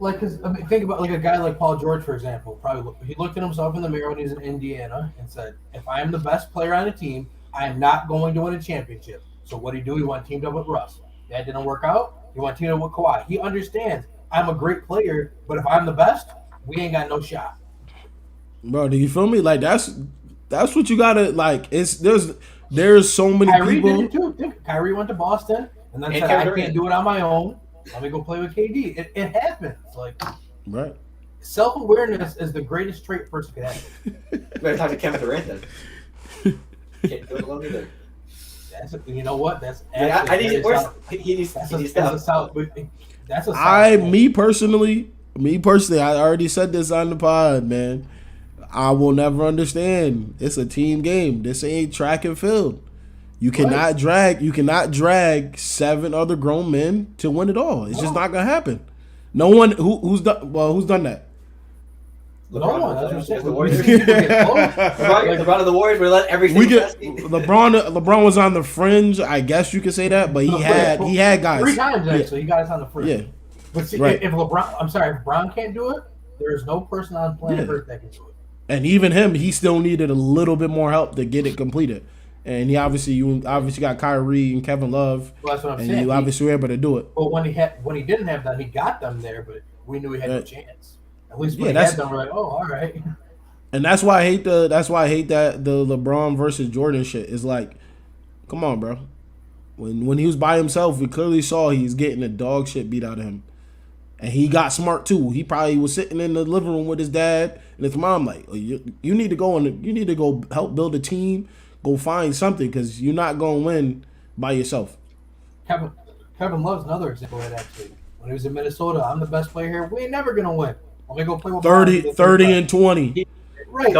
because think about a guy like Paul George, for example. He looked at himself in the mirror when he was in Indiana and said, "If I am the best player on the team, I am not going to win a championship." So what did he do? He went teamed up with Russ. That didn't work out. He went teamed up with Kawhi. He understands I'm a great player, but if I'm the best, we ain't got no shot. Bro, do you feel me? Like that's what you gotta like. There's so many Kyrie people. Did it too. Kyrie went to Boston and then said, "I can't do it on my own. Let me go play with KD." It happens. Right. Self-awareness is the greatest trait a person can have. You better talk to Kevin Durant then. Can't do it alone either. You know what? That's I need worse. He needs Me personally, I already said this on the pod, man. I will never understand. It's a team game. This ain't track and field. You cannot drag 7 other grown men to win it all. It's just not gonna happen. No one who's done that. LeBron, that's what I'm saying. The Warriors. LeBron of the Warriors. We let everything. LeBron was on the fringe. I guess you could say that, but he had guys 3 times actually. He got us on the fringe. Yeah. But see, if LeBron can't do it, there is no person on planet Earth that can do it. And even him, he still needed a little bit more help to get it completed. And you obviously got Kyrie and Kevin Love. Well, that's what I'm saying. And you obviously were able to do it. But when he didn't have them, he got them there, but we knew he had no chance. At least when he had them, we're like, oh, all right. And that's why I hate that the LeBron versus Jordan shit is like, come on, bro. When he was by himself, we clearly saw he's getting the dog shit beat out of him. And he got smart too. He probably was sitting in the living room with his dad and his mom like, oh, you need to go help build a team, go find something because you're not going to win by yourself. Kevin Love's another example of that actually. When he was in Minnesota, I'm the best player here. We ain't never going to win. Let me go play with 30 and 20. Right. He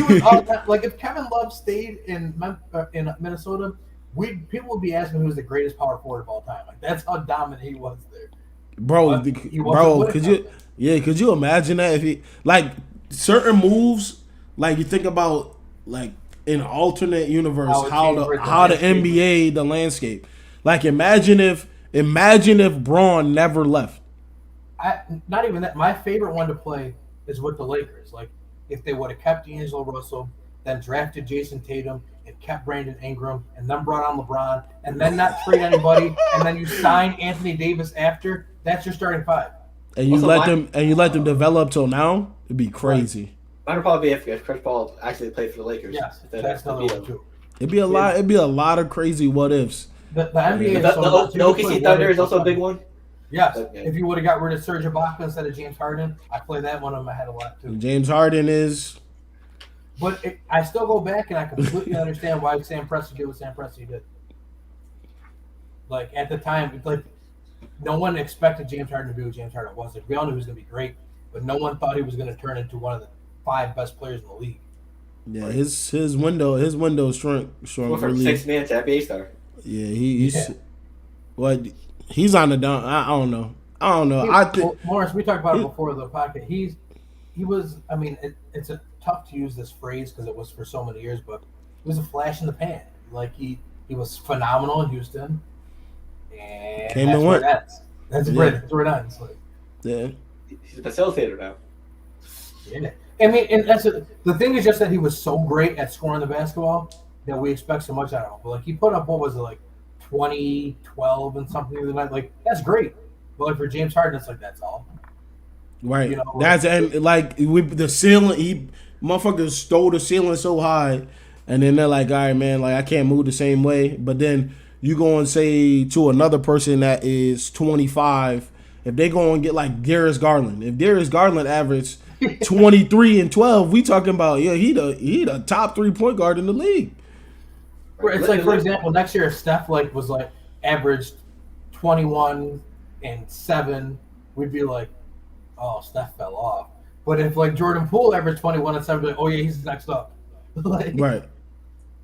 was all that, if Kevin Love stayed in Minnesota, people would be asking who was the greatest power forward of all time. That's how dominant he was there. Bro, could you imagine that if he certain moves, you think about in an alternate universe how the NBA the landscape. Imagine if Braun never left. Not even that. My favorite one to play is with the Lakers. If they would have kept D'Angelo Russell, then drafted Jason Tatum and kept Brandon Ingram, and then brought on LeBron, and then not trade anybody, and then you sign Anthony Davis after. That's your starting 5. And you let them develop till now. It'd be crazy. Mine would probably be if Chris Paul actually played for the Lakers. Yes, that's another one too. It'd be a lot of crazy what ifs. The NBA. The OKC Thunder is also a big one. Yes, if you would have got rid of Serge Ibaka instead of James Harden, I play that one in my head a lot too. James Harden is. But I still go back and I completely understand why Sam Presti did what Sam Presti did. At the time, no one expected James Harden to be what James Harden was. We all knew he was going to be great, but no one thought he was going to turn into one of the 5 best players in the league. Yeah, right. his window shrunk from really. 6 man to NBA star. Yeah, he's. What? He's on the down. I don't know. I think Morris, we talked about it before the podcast. He was. I mean, it's tough to use this phrase because it was for so many years, but he was a flash in the pan. Like he was phenomenal in Houston, and Came that's and where went. it ends. That's where it ends. Like, yeah. He's a facilitator now. yeah. I mean, and the thing is just that he was so great at scoring the basketball that we expect so much out of him. But like he put up what was it like 20, 12 and something the other night. Like that's great. But like for James Harden, it's like that's all. Right. You know, That's and like with the ceiling, motherfuckers stole the ceiling so high, and then they're like, all right, man, like I can't move the same way. But then you go and say to another person that is 25, if they go and get like Darius Garland, if Darius Garland averaged 23 and 12, we talking about he the top 3-point guard in the league. Where it's like, for example, next year if Steph was averaged 21 and 7, we'd be like, oh, Steph fell off. But if like Jordan Poole averaged 21 and 7, we'd be like, oh yeah, he's next up. Like, right.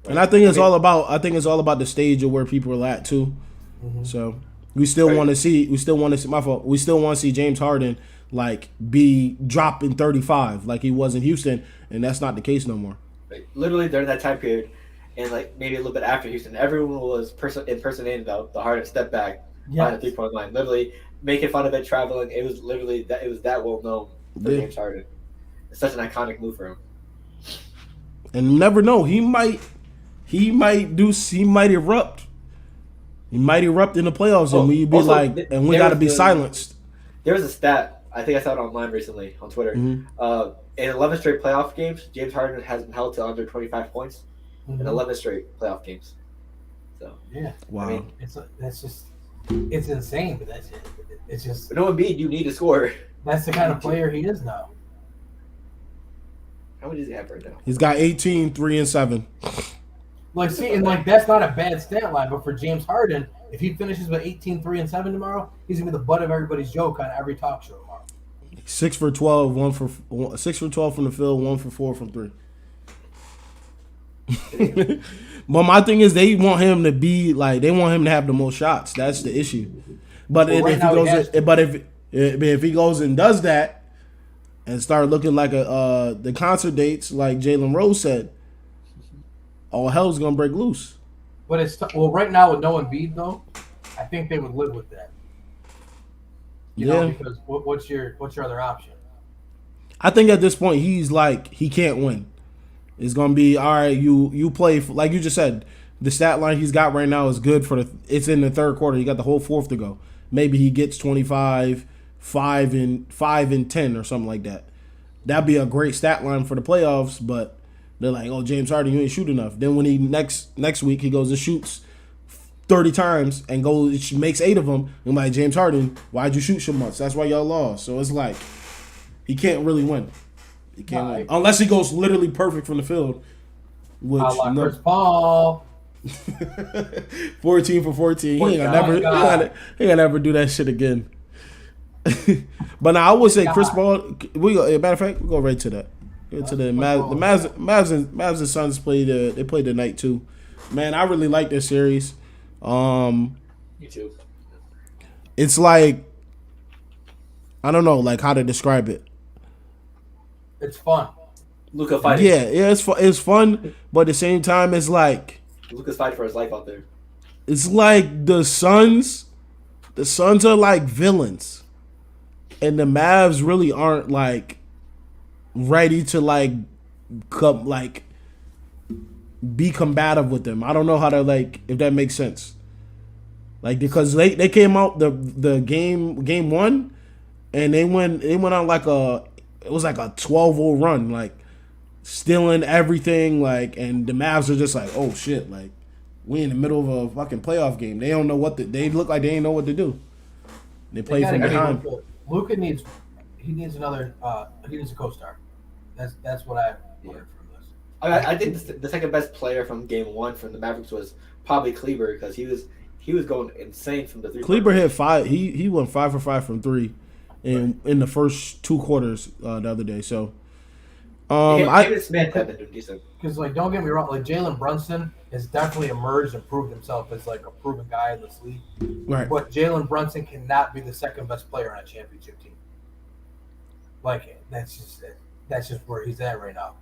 And I think it's all about the stage of where people are at too. Mm-hmm. So we still want to see my fault. We still want to see James Harden like be dropping 35 like he was in Houston, and that's not the case no more. Like, literally during that time period, and like maybe a little bit after Houston, everyone was impersonating the Harden step back on the 3-point line. Literally making fun of it, traveling. It was literally that well known for James Harden. It's such an iconic move for him. And you never know, he might erupt. He might erupt in the playoffs, and we be like, and we got to be silenced. There was a stat, I think I saw it online recently on Twitter. Mm-hmm. In 11 straight playoff games, James Harden has been held to under 25 points in 11 straight playoff games. So yeah, wow, I mean, it's insane, but that's it. It's just no Embiid, you need to score. That's the kind of player he is now. How many does he have right now? He's got 18, 3 and 7. Like, see, and like that's not a bad stat line, but for James Harden, if he finishes with 18, 3 and 7 tomorrow, he's gonna be the butt of everybody's joke on every talk show tomorrow. 6 for 12, 6 for 12 from the field, 1 for 4 from 3. But my thing is, they want him to be like, they want him to have the most shots. That's the issue. But if he goes and does that and start looking like the concert dates, like Jalen Rose said, all hell's gonna break loose. But it's right now with no Embiid though, I think they would live with that. You know, because what's your other option? I think at this point he's like he can't win. It's gonna be all right. You play like you just said. The stat line he's got right now is good for it's in the third quarter. You got the whole fourth to go. Maybe he gets 25, 5 and 10 or something like that. That'd be a great stat line for the playoffs. But they're like, oh, James Harden, you ain't shoot enough. Then when he next week he goes and shoots 30 times and makes 8 of them, and like, James Harden, why'd you shoot so much? That's why y'all lost. So it's like he can't really win. He can't win unless he goes literally perfect from the field. Which Chris Paul. 14 for 14. He ain't gonna never do that shit again. But now I would say Chris Paul. Matter of fact, we go right to that. To the Mavs and Suns played. They played tonight too. Man, I really like this series. Me too. It's like I don't know, like how to describe it. It's fun. Luka fighting. Yeah, it's fun, but at the same time, it's like Luka's fighting for his life out there. It's like the Suns are like villains, and the Mavs really aren't like ready to be combative with them. I don't know how to if that makes sense. Like because they came out the game 1, and they went on it was like a 12-0 run, like stealing everything, and the Mavs are just like, oh shit, like we in the middle of a fucking playoff game. They don't know they look like they ain't know what to do. They play from behind. Luka needs another he needs a co-star. That's what I learned from this. I think the second best player from game 1 from the Mavericks was probably Kleber because he was going insane from the 3. Kleber hit 5. He went 5 for 5 from 3 in the first 2 quarters the other day. So Him I and Smith have been doing decent. Because, like, don't get me wrong, like, Jalen Brunson has definitely emerged and proved himself as, like, a proven guy in this league. right. But Jalen Brunson cannot be the second best player on a championship team. Like, that's just where he's at right now.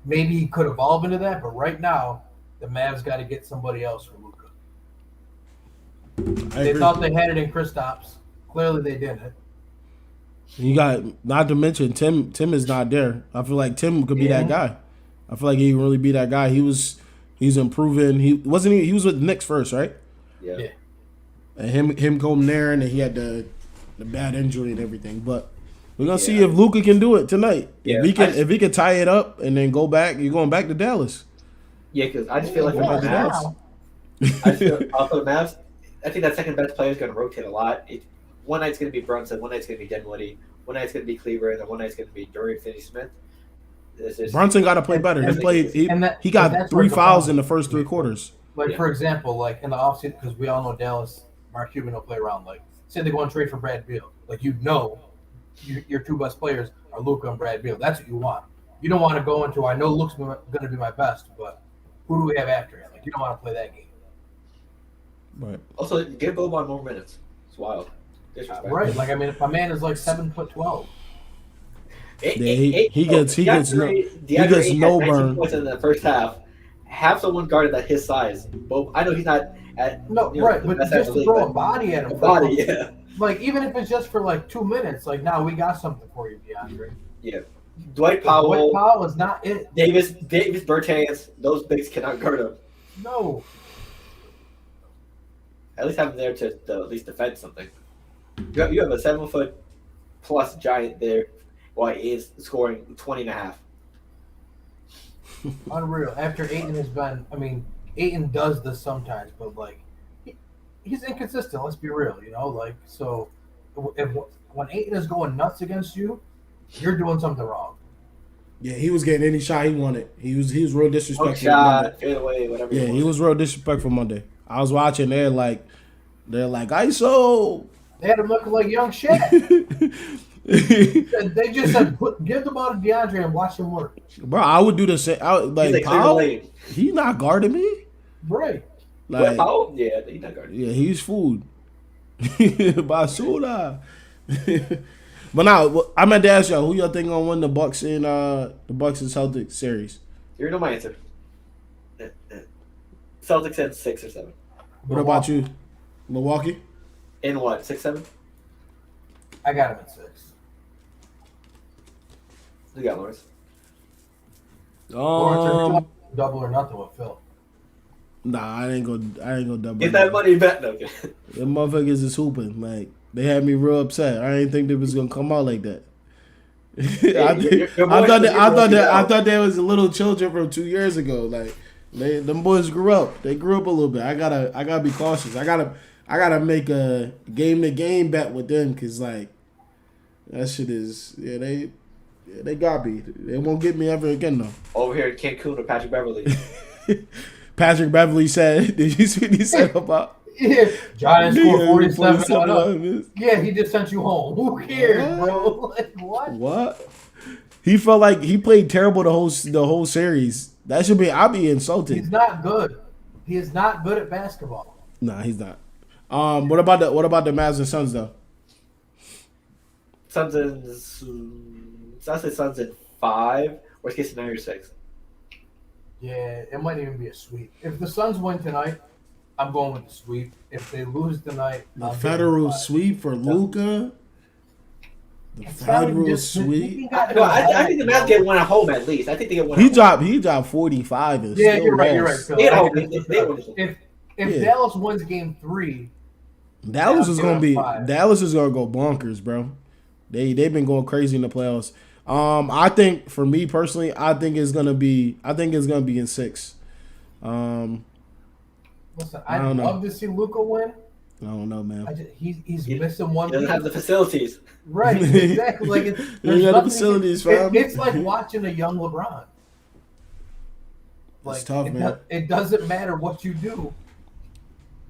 Maybe he could evolve into that, but right now, the Mavs got to get somebody else for Luka. They thought they had it in Kristaps. Clearly, they didn't. You got, not to mention Tim. Tim is not there. I feel like Tim could be that guy. I feel like he can really be that guy. He's improving. He was with the Knicks first, right? Yeah. And him going there, and then he had the bad injury and everything. But we're gonna see if Luka can do it tonight. Yeah. If he can tie it up and then go back, you're going back to Dallas. Yeah, because I just feel like for the Mavs, also the Mavs, I think that second best player is going to rotate a lot. One night's going to be Brunson, one night's going to be Dinwiddie, one night's going to be Cleaver, and one night's going to be Dorian Finney-Smith. Brunson got to play better. He got 3 fouls in the first 3 quarters. Like, for example, like in the offseason, because we all know Dallas, Mark Cuban will play around. Like, say they go and trade for Brad Beal. Like, your 2 best players are Luka and Brad Beal. That's what you want. You don't want to go into, I know Luka's going to be my best, but who do we have after him? Like, you don't want to play that game. Right. Also, give Boban more minutes. It's wild. Right. Like, I mean, if my man is like 7'12". He gets no burn. Points in the first half. Have someone guarded at his size. I know he's not at but just to throw a body at him. Yeah. Like, even if it's just for like 2 minutes, like, now we got something for you, DeAndre. Yeah. Dwight Powell is not it. Davis Bertans, those bigs cannot guard him. No. At least have him there to at least defend something. You have a 7-foot plus giant there while he is scoring 20 and a half. Unreal. After Ayton has been, I mean, Ayton does this sometimes, but like he's inconsistent. Let's be real, like so. When Ayton is going nuts against you, you're doing something wrong. Yeah, he was getting any shot he wanted. He was real disrespectful. Shot, fade away, whatever. Yeah, he was real disrespectful Monday. I was watching. They're like ISO. They had him looking like young Shaq. They just said, give the ball to DeAndre and watch him work. Bro, I would do the same. Powell, he's not guarding me. Right. Like, Powell? Yeah, he's not guarding. Yeah, he's fooled. Basura. But now, I meant to ask y'all, who y'all think gonna win the Bucks and Celtics series? You know my answer. Celtics at 6 or 7. What about you? Milwaukee? In what? 6-7? I got him at 6. You got Lawrence. Double or nothing with Phil. Nah, I ain't go double. Get that money back, though. The motherfuckers is hooping. Like, they had me real upset. I didn't think they was gonna come out like that. I thought they was little children from 2 years ago. Like, them boys grew up. They grew up a little bit. I gotta be cautious. I gotta make a game-to-game bet with them because like that shit is they got me. They won't get me ever again though. Over here in Cancun with Patrick Beverly. Patrick Beverly said, "Did you see what he said about?" Yeah, Giants scored 47. Yeah, he just sent you home. Who cares, bro? Like, what? What? He felt like he played terrible the whole series. That should be. I'll be insulted. He's not good. He is not good at basketball. Nah, he's not. What about the Mavs and Suns though? Suns in 5. Worst case scenario 6. Yeah, it might even be a sweep. If the Suns win tonight, I'm going with the sweep. If they lose tonight, the federal sweep for Luka. The federal sweep. I think the Mavs get one at home at least. I think they get one. He dropped 45. And yeah, you're right. If Yeah. Dallas wins Game 3, Dallas is gonna go bonkers, bro. They've been going crazy in the playoffs. I think for me personally, I think it's gonna be in 6. Listen, I'd love to see Luka win. I don't know, man. He's missing one. He doesn't have the facilities. Right, exactly. Like there's got the facilities, fam. It's like watching a young LeBron. Like, it's tough, man. It doesn't matter what you do.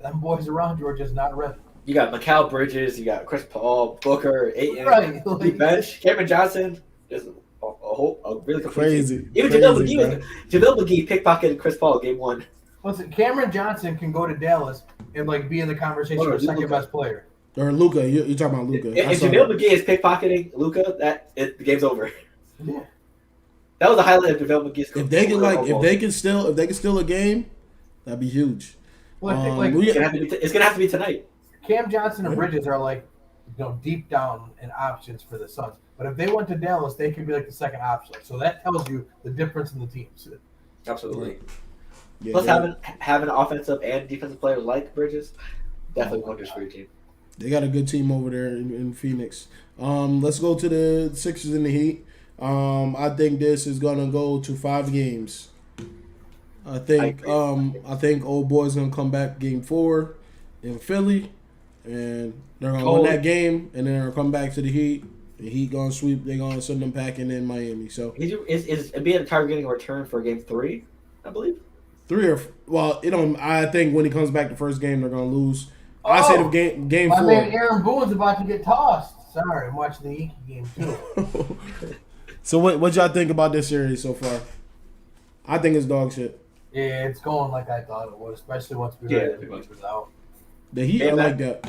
Them boys around you are just not ready. You got Mikal Bridges, you got Chris Paul, Booker, Ayton, right? Like, bench, Cameron Johnson. Just a a really complete Crazy. team. Even Crazy, JaVale McGee pickpocketed Chris Paul game 1. Listen, Cameron Johnson can go to Dallas and like be in the conversation for second best player. Or Luka, you're talking about Luka. If JaVale McGee is pickpocketing Luka, the game's over. Yeah. That was a highlight of JaVale McGee's. If they can steal a game, that'd be huge. Well, it's gonna have to be tonight. Cam Johnson and Bridges are like, deep down in options for the Suns. But if they went to Dallas, they could be like the second option. So that tells you the difference in the teams. Absolutely. Yeah, Plus, having offensive and defensive players like Bridges definitely wonders for your team. They got a good team over there in Phoenix. Let's go to the Sixers and the Heat. I think this is gonna go to 5 games. I think old boy's gonna come back game 4 in Philly, and they're gonna win that game, and then they're gonna come back to the Heat. The Heat gonna sweep. They're gonna send them packing in Miami. So is Embiid targeting a return for game 3? I believe 3 or I think when he comes back the first game, they're gonna lose. I say the game 4. My man Aaron Boone's about to get tossed. Sorry, I'm watching the Yankee game too. So what y'all think about this series so far? I think it's dog shit. Yeah, it's going like I thought it would, especially once we got the was out. The Heat are like that.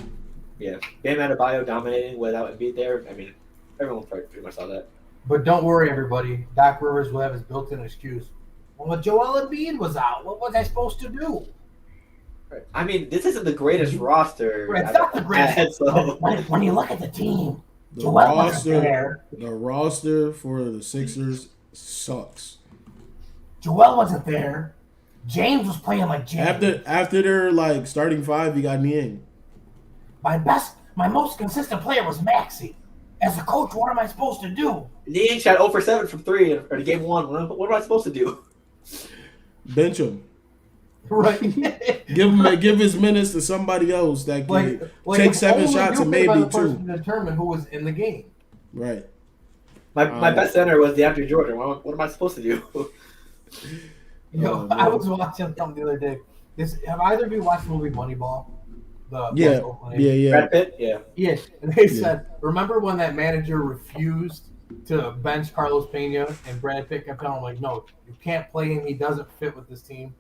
Yeah, Bam Adebayo dominating without Embiid there. I mean, everyone pretty much saw that. But don't worry, everybody. Doc Rivers will have his built-in excuse. Well, Joel Embiid was out. What was I supposed to do? Right. I mean, this isn't the greatest roster. Right, it's not the greatest. When you look at the team, The roster for the Sixers sucks. Joel wasn't there. James was playing like James. After their like starting 5, you got Niang. My most consistent player was Maxey. As a coach, what am I supposed to do? Niang shot 0 for 7 from 3 in game 1. What am I supposed to do? Bench him. Right. give his minutes to somebody else that can take 7 shots and maybe 2. To determine who was in the game. Right. My best center was DeAndre Jordan. What am I supposed to do? I was watching something the other day. Have either of you watched the movie Moneyball? Yeah. Brad Pitt? Yeah. Yeah. And they said, remember when that manager refused to bench Carlos Pena and Brad Pitt kept telling him, like, no, you can't play him. He doesn't fit with this team.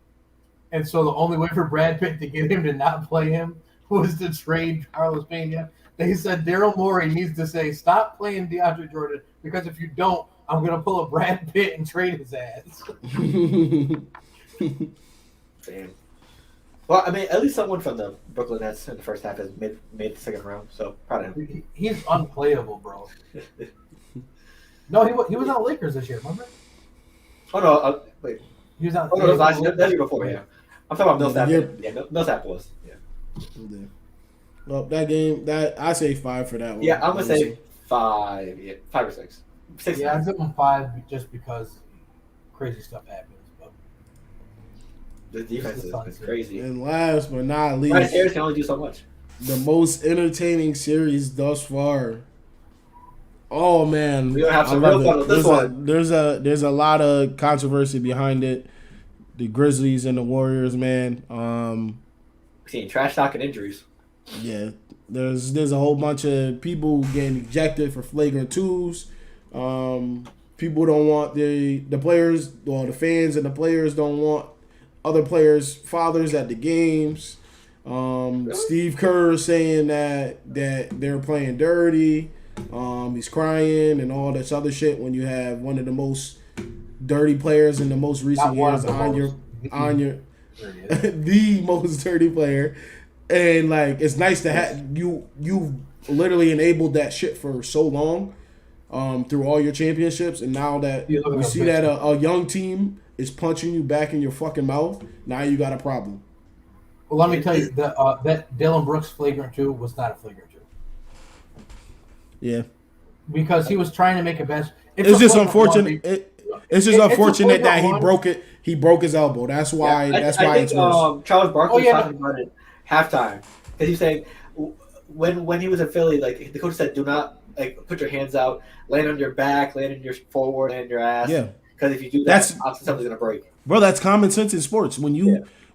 And so the only way for Brad Pitt to get him to not play him was to trade Carlos Pena. They said Daryl Morey needs to say, stop playing DeAndre Jordan, because if you don't, I'm going to pull a Brad Pitt and trade his ass. Damn. Well, I mean, at least someone from the Brooklyn Nets in the first half has made the second round, so proud of him. He's unplayable, bro. No, he was on Lakers this year, remember? Oh, no, wait. He was on. Oh, no, it was last year. That year before, yeah. I'm talking about Millsap. Yeah, Millsap was. Yeah. Well, that game, I say 5 for that one. Yeah, I'm gonna say 5. Yeah, 5 or 6. 6. Yeah, I give him 5 just because crazy stuff happens. But the defense is crazy. And last but not least, Bryce Harris can only do so much. The most entertaining series thus far. Oh man, we don't have some real fun with this one. There's a lot of controversy behind it. The Grizzlies and the Warriors, man. Seeing trash talk and injuries. Yeah, there's a whole bunch of people getting ejected for flagrant 2s. People don't want the players, well, the fans and the players don't want other players' fathers at the games. Really? Steve Kerr saying that they're playing dirty. He's crying and all this other shit when you have one of the most dirty players in the most recent years on your the most dirty player. And like, it's nice to have you literally enabled that shit for so long, through all your championships, and now that we see that a young team is punching you back in your fucking mouth, now you got a problem. Well, let me tell you that Dylan Brooks flagrant 2 was not a flagrant 2. Yeah, because he was trying to make a bench. It's just unfortunate. It's just unfortunate that he broke it. He broke his elbow. That's why. Yeah, that's why it's worse. Charles Barkley was talking about it halftime, because he's saying when he was in Philly, like the coach said, do not like put your hands out, land on your back, land on your forward, land on your ass. Yeah, because if you do that, something's gonna break. Bro, that's common sense in sports. When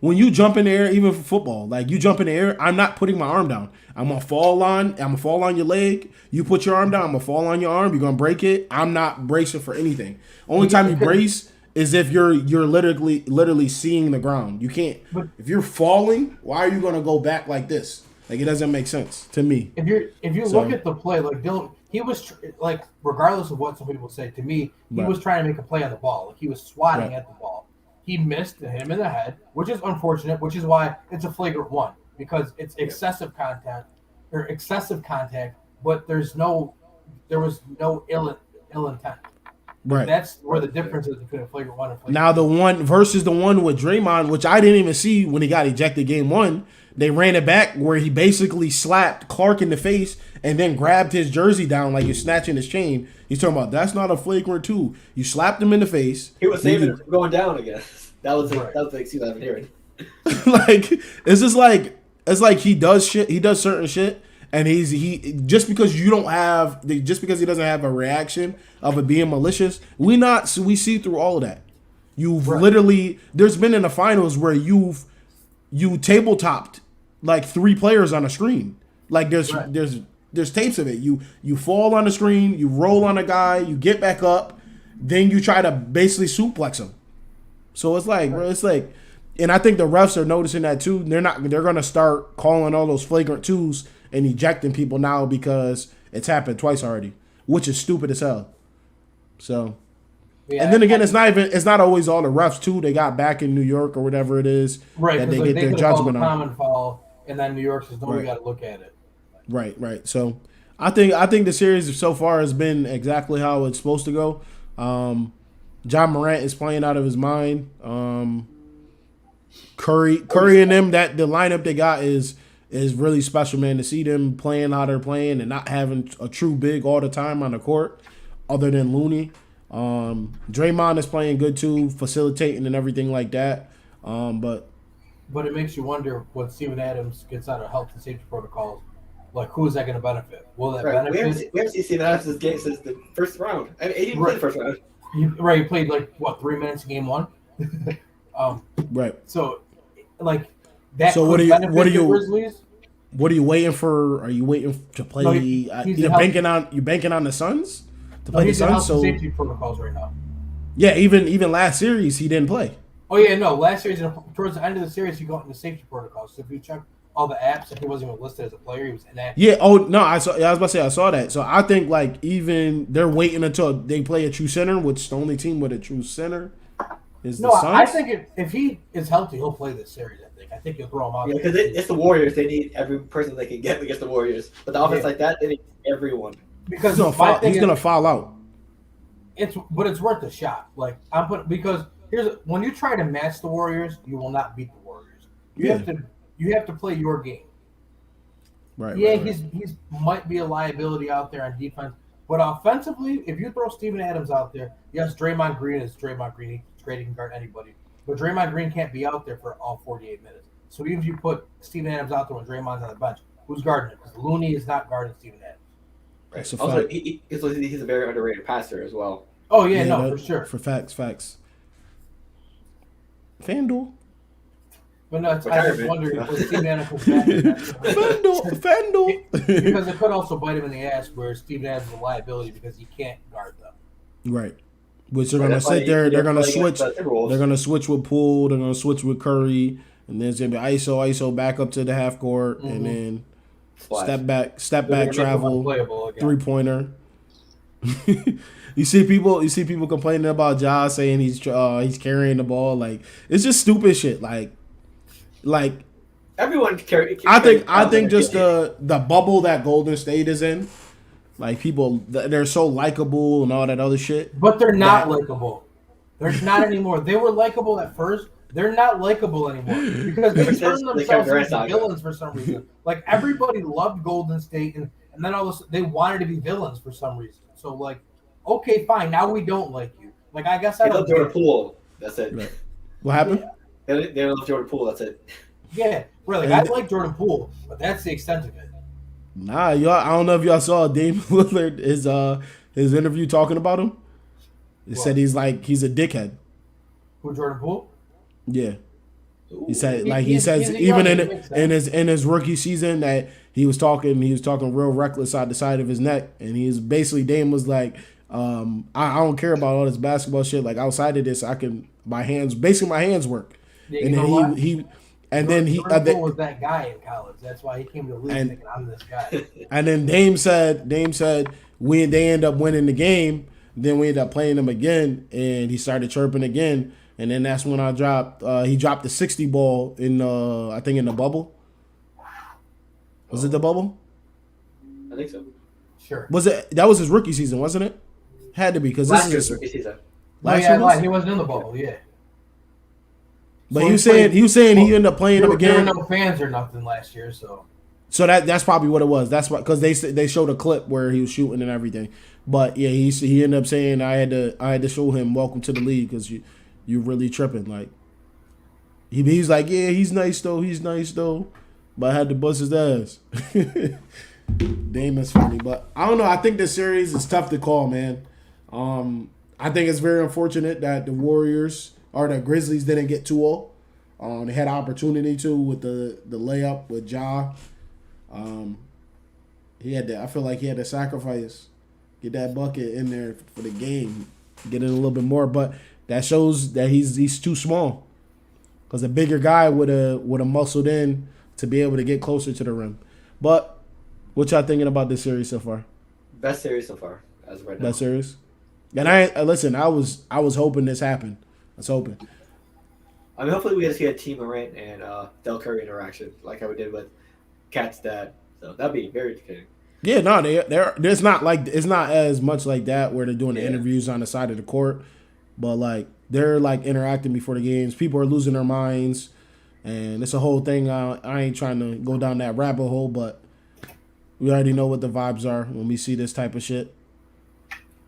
when you jump in the air, even for football, like you jump in the air, I'm not putting my arm down. I'm gonna fall on your leg. You put your arm down, I'm gonna fall on your arm. You're gonna break it. I'm not bracing for anything. Only time you brace is if you're literally seeing the ground. You can't. If you're falling, why are you gonna go back like this? Like it doesn't make sense to me. If you look at the play, like Dylan, he was like, regardless of what some people say, to me, he was trying to make a play on the ball. Like he was swatting at the ball. He missed him in the head, which is unfortunate, which is why it's a flagrant 1 because it's excessive contact, but there was no ill intent. Right. That's where the difference is between a flagrant 1 and flagrant 2. Now the one versus the one with Draymond, which I didn't even see when he got ejected game 1, they ran it back where he basically slapped Clark in the face and then grabbed his jersey down like you're snatching his chain. He's talking about that's not a flagrant 2. You slapped him in the face. He was saving it from going down again. That was the excuse I've been hearing. Like it's like he does shit. He does certain shit, and he just because he doesn't have a reaction of it being malicious. We see through all of that. You've literally there's been in the finals where you tabletopped like 3 players on a screen. Like there's tapes of it. You fall on the screen, you roll on a guy, you get back up, then you try to basically suplex him. So it's like, bro, and I think the refs are noticing that too. They're gonna start calling all those flagrant 2s and ejecting people now because it's happened twice already, which is stupid as hell. So, and then again, it's not always all the refs too. They got back in New York or whatever it is that they get their judgment on. Common foul, and then New York says no, we got to look at it. Right. So I think the series so far has been exactly how it's supposed to go. John Morant is playing out of his mind. Curry and them, that the lineup they got is really special, man. To see them playing how they're playing and not having a true big all the time on the court, other than Looney. Draymond is playing good too, facilitating and everything like that. But it makes you wonder when Steven Adams gets out of health and safety protocols. Like, who is that going to benefit? Will that benefit? We haven't seen Steven Adams' game since the first round. I mean, he didn't play the first round. He played 3 minutes in game 1. Right. So, like that. So what are you? Grizzlies? What are you waiting for? Are you waiting to play? No, you're banking on the Suns to play the Suns. So safety protocols right now. Yeah, even last series he didn't play. Oh yeah, no. Last series, towards the end of the series, he got into safety protocols. So if you check all the apps, if he wasn't even listed as a player, he was inactive. Yeah. Oh no, I was about to say I saw that. So I think even they're waiting until they play a true center, which the only team with a true center is the Suns. I think if he is healthy, he'll play this series. I think he'll throw him out. Yeah, because it's the Warriors. They need every person they can get against the Warriors. But the offense like that, they need everyone. Because he's gonna foul out. It's worth a shot. Like because when you try to match the Warriors, you will not beat the Warriors. You have to play your game. Right. Yeah, right. he's might be a liability out there on defense, but offensively, if you throw Steven Adams out there, yes, Draymond Green is Draymond Green. He's great, he can guard anybody, but Draymond Green can't be out there for all 48 minutes. So even if you put Steven Adams out there when Draymond's on the bench, who's guarding him? Because Looney is not guarding Steven Adams. Right. Also, he's a very underrated passer as well. Oh yeah, for sure. For facts. FanDuel. But no, I just wonder if Steven Adams comes back. FanDuel. Because it could also bite him in the ass where Steven Adams is a liability because he can't guard them. Right. Which they're going to sit there. They're going to switch. They're going to switch with Poole. They're going to switch with Curry. And then it's going to be ISO back up to the half court. Mm-hmm. And then step back, travel, 3-pointer. You see people complaining about Ja saying he's carrying the ball. Like, it's just stupid shit. Like everyone carry. I think just the bubble that Golden State is in, like people they're so likable and all that other shit. But they're not likable. They're not anymore. They were likable at first. They're not likable anymore because they turned themselves into villains for some reason. Like everybody loved Golden State, and then all of a sudden they wanted to be villains for some reason. So like, okay, fine. Now we don't like you. Like I guess I don't. Jordan Poole. That's it. Right. What happened? Yeah. They love Jordan Poole. That's it. Yeah, really. I like Jordan Poole, but that's the extent of it. Nah, y'all. I don't know if y'all saw Damian Lillard his interview talking about him. It said he's a dickhead. Who, Jordan Poole? Yeah. He said, like he says, even in his rookie season, that he was talking real reckless out the side of his neck, and he was basically Dame was like, I don't care about all this basketball shit. Like outside of this, my hands work. Yeah, and then he was that guy in college. That's why he came to the league thinking I'm this guy. And then Dame said they end up winning the game. Then we ended up playing them again, and he started chirping again. And then that's when I dropped. He dropped the 60 ball in I think in the bubble. Was it the bubble? I think so. Sure. Was it? That was his rookie season, wasn't it? Had to be because this is his rookie season. He wasn't in the bubble. Yeah. But so he was saying he ended up playing them again. There were no fans or nothing last year, so. So that's probably what it was. That's why, because they showed a clip where he was shooting and everything. But yeah, he ended up saying I had to show him welcome to the league because you really tripping. Like he's like, yeah, he's nice though, but I had to bust his ass. Dame is funny, but I don't know. I think this series is tough to call, man. I think it's very unfortunate that the Warriors or the Grizzlies didn't get 2-0. They had an opportunity to with the layup with Ja. I feel like he had to sacrifice, get that bucket in there for the game, get in a little bit more. But that shows that he's too small. Because a bigger guy would have muscled in to be able to get closer to the rim. But what y'all thinking about this series so far? Best series so far, as of right now. Best series. And I was hoping this happened. I was hoping. I mean, hopefully we get to see a Team Morant and Del Curry interaction like how we did with Cat's dad. So that'd be very entertaining. Yeah, no, it's not as much like that where they're doing the interviews on the side of the court, but like they're like interacting before the games. People are losing their minds, and it's a whole thing. I ain't trying to go down that rabbit hole, but we already know what the vibes are when we see this type of shit.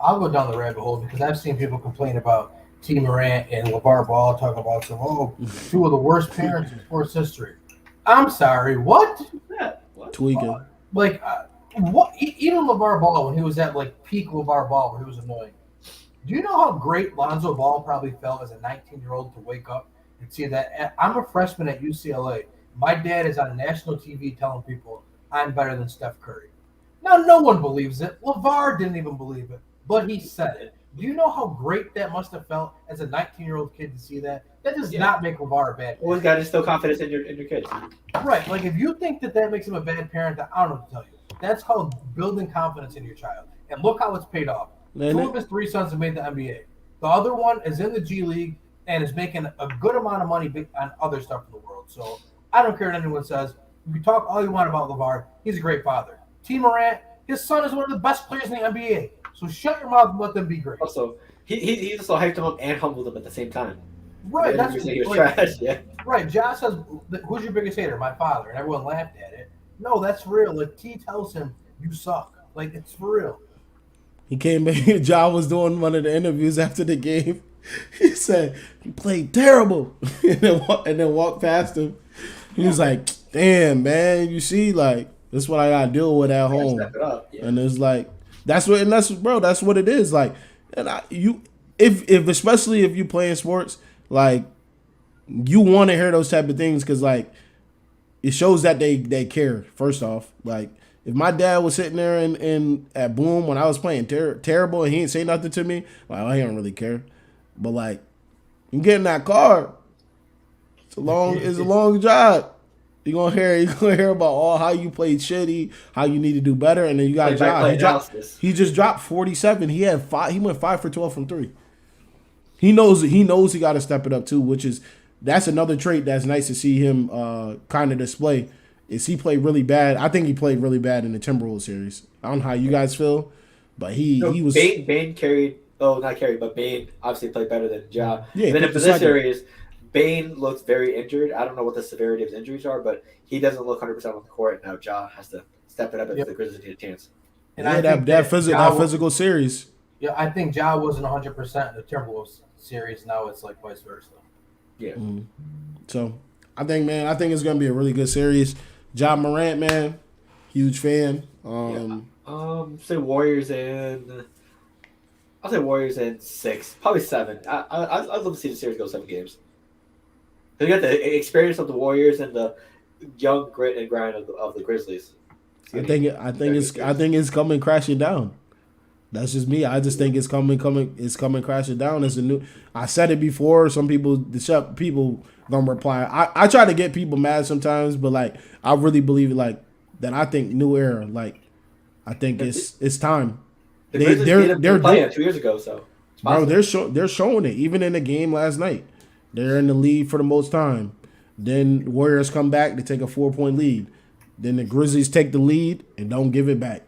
I'll go down the rabbit hole because I've seen people complain about T. Morant and LeVar Ball talking about two of the worst parents in sports history. I'm sorry, what? Tweaking. Like, what? Even LeVar Ball, when he was at like peak LeVar Ball, where he was annoying. Do you know how great Lonzo Ball probably felt as a 19-year-old to wake up and see that? I'm a freshman at UCLA. My dad is on national TV telling people I'm better than Steph Curry. Now, no one believes it. LeVar didn't even believe it, but he said it. Do you know how great that must have felt as a 19-year-old kid to see that? That does not make LeVar a bad parent. Always got to instill confidence in your kids. Right. Like, if you think that makes him a bad parent, I don't know what to tell you. That's called building confidence in your child. And look how it's paid off. Two of his three sons have made the NBA. The other one is in the G League and is making a good amount of money on other stuff in the world. So I don't care what anyone says. You can talk all you want about LeVar. He's a great father. T. Morant, his son is one of the best players in the NBA. So shut your mouth and let them be great. Also, he also hyped him up and humbled him at the same time. Right. That's he was trash. Yeah. Right. Josh says, "Who's your biggest hater?" My father, and everyone laughed at it. No, that's real. Like T tells him, "You suck." Like it's for real. He came in. John was doing one of the interviews after the game. He said he played terrible, and then walked past him. He was like, "Damn, man, you see, like this is what I gotta deal with at home." Step it up. Yeah. And it's like that's what it is. Like, and if especially if you playing sports, like you want to hear those type of things because like it shows that they care. First off, like. If my dad was sitting there in at Boom when I was playing terrible and he didn't say nothing to me, like, he don't really care. But like, you get in that car, it's a long drive. You're gonna hear about how you played shitty, how you need to do better, and then you got a job. He just dropped 47. He went 5 for 12 from 3. He knows he got to step it up too, that's another trait that's nice to see him kind of display. Is he played really bad? I think he played really bad in the Timberwolves series. I don't know how you guys feel, but he was. Bane carried. Oh, not carried, but Bane obviously played better than Ja. Yeah. And then for this series, Bane looks very injured. I don't know what the severity of his injuries are, but he doesn't look 100% on the court. Now Ja has to step it up if the Grizzlies need a chance. And that physical series. Yeah, I think Ja wasn't 100% in the Timberwolves series. Now it's like vice versa. Yeah. Mm-hmm. So I think it's gonna be a really good series. Ja Morant, man, huge fan. Say Warriors in. I'll say Warriors in 6, probably 7. I'd love to see the series go 7 games. So you got the experience of the Warriors and the young grit and grind of the Grizzlies. I think it's coming crashing down. That's just me. I just think it's coming crashing down as a new. I said it before. Some people, people gonna reply. I try to get people mad sometimes, but like I really believe it. Like that, I think new era. Like I think it's time. They're playing 2 years ago, so bro, they're showing it. Even in the game last night, they're in the lead for the most time. Then Warriors come back, they take a 4-point lead. Then the Grizzlies take the lead and don't give it back.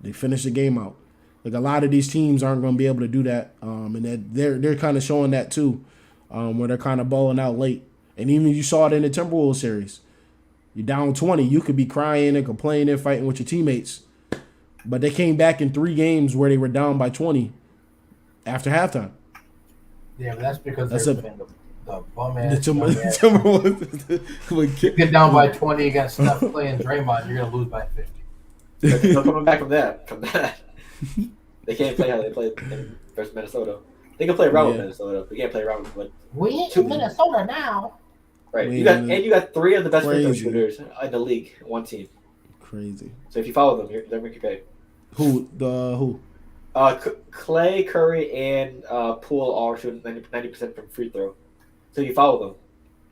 They finish the game out. Like a lot of these teams aren't going to be able to do that, and they're kind of showing that too, where they're kind of balling out late. And even you saw it in the Timberwolves series. You're down 20, you could be crying and complaining, fighting with your teammates, but they came back in 3 games where they were down by 20 after halftime. Yeah, but that's because they're playing the bum ass. Timberwolves Get down by 20 against Steph Clay and Draymond, you're gonna lose by 50. They're coming back from that. They can't play how they played versus Minnesota. They can play around with Minnesota. They can't play around with. We in Minnesota now. Right. You got 3 of the best free throw shooters in the league. One team. Crazy. So if you follow them, they're making you pay. Who? Clay, Curry, and Poole all are shooting 90% from free throw. So you follow them.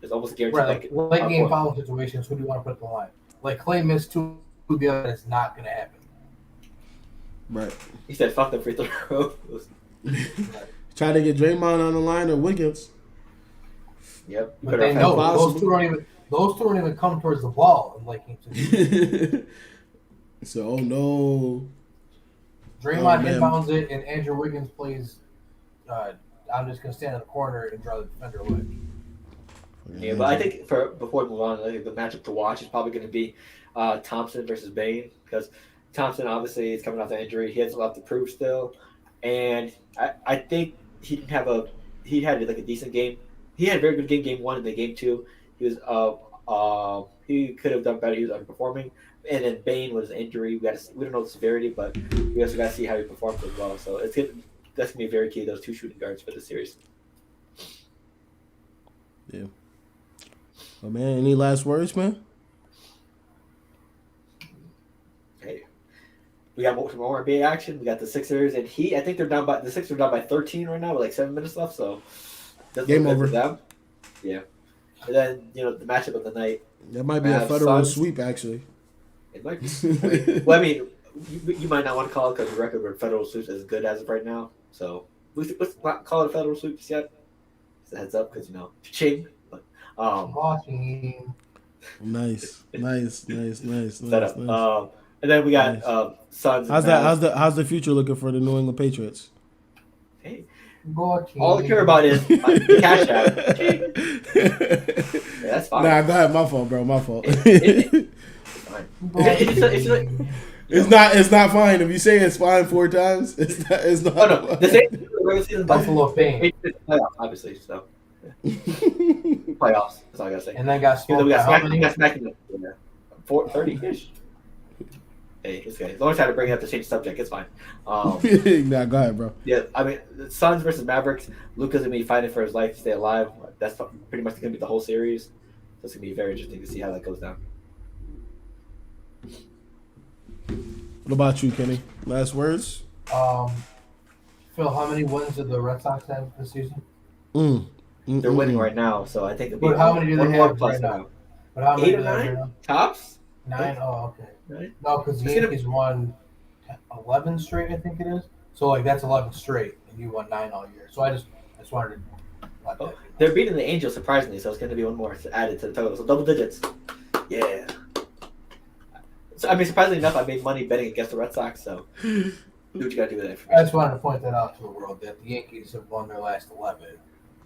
It's almost guaranteed. Right, late game foul situations. Who do you want to put the line? Like Clay missed 2. The other is not going to happen. Right. He said, "Fuck the free throw." Trying to get Draymond on the line or Wiggins. Yep. But they know those two don't even come towards the ball in late game. So, oh no. Draymond inbounds it, and Andrew Wiggins plays. I'm just gonna stand in the corner and draw the defender away. Yeah, but I think before we move on, I think the matchup to watch is probably going to be Thompson versus Bane, because Thompson obviously is coming off the injury. He has a lot to prove still, and I think he had like a decent game. He had a very good game 1, and then game 2 he was he could have done better. He was underperforming, and then Bane was an injury. We don't know the severity, but we also got to see how he performs as well. So that's gonna be very key. Those 2 shooting guards for the series. Yeah. Well, man, any last words, man? Hey, we got more NBA action. We got the Sixers and Heat. I think the Sixers are down by 13 right now with like 7 minutes left. So game over for them. Yeah, and then the matchup of the night. That might be a federal sweep, actually. It might be. Well, I mean, you might not want to call it because the record for federal sweeps is good as of right now. So let's not call it a federal sweep just yet. Just a heads up, because ching. Nice. Setup. And then we got Suns. How's the future looking for the New England Patriots? Hey, all I care about is the cash out. Yeah, that's fine. Nah, go ahead. My fault, bro. My fault. It's fine. It's not fine. If you say it's fine 4 times, it's not. Oh no, the same regular season. Buffalo Pain. Playoffs, obviously. So. Playoffs. That's all I gotta say. And then got smoked. We got smacked in the 30-ish. Hey, it's okay. As long as I had to bring it up to change the subject, it's fine. Nah, go ahead, bro. Yeah, I mean, the Suns versus Mavericks. Luka's gonna be fighting for his life to stay alive. That's pretty much gonna be the whole series. So it's gonna be very interesting to see how that goes down. What about you, Kenny? Last words? Phil, how many wins did the Red Sox have this season? They're winning right now, so I think. But how many do they have right now? But how many 8 or 9 tops? 9. Oh, okay. 9? No, because the Yankees won 11 straight, I think it is. So like that's 11 straight, and you won 9 all year. So I just wanted to. They're beating the Angels surprisingly, so it's going to be one more added to the total. So double digits. Yeah. So I mean, surprisingly enough, I made money betting against the Red Sox. So do what you got to do with that. I just wanted to point that out to the world that the Yankees have won their last 11.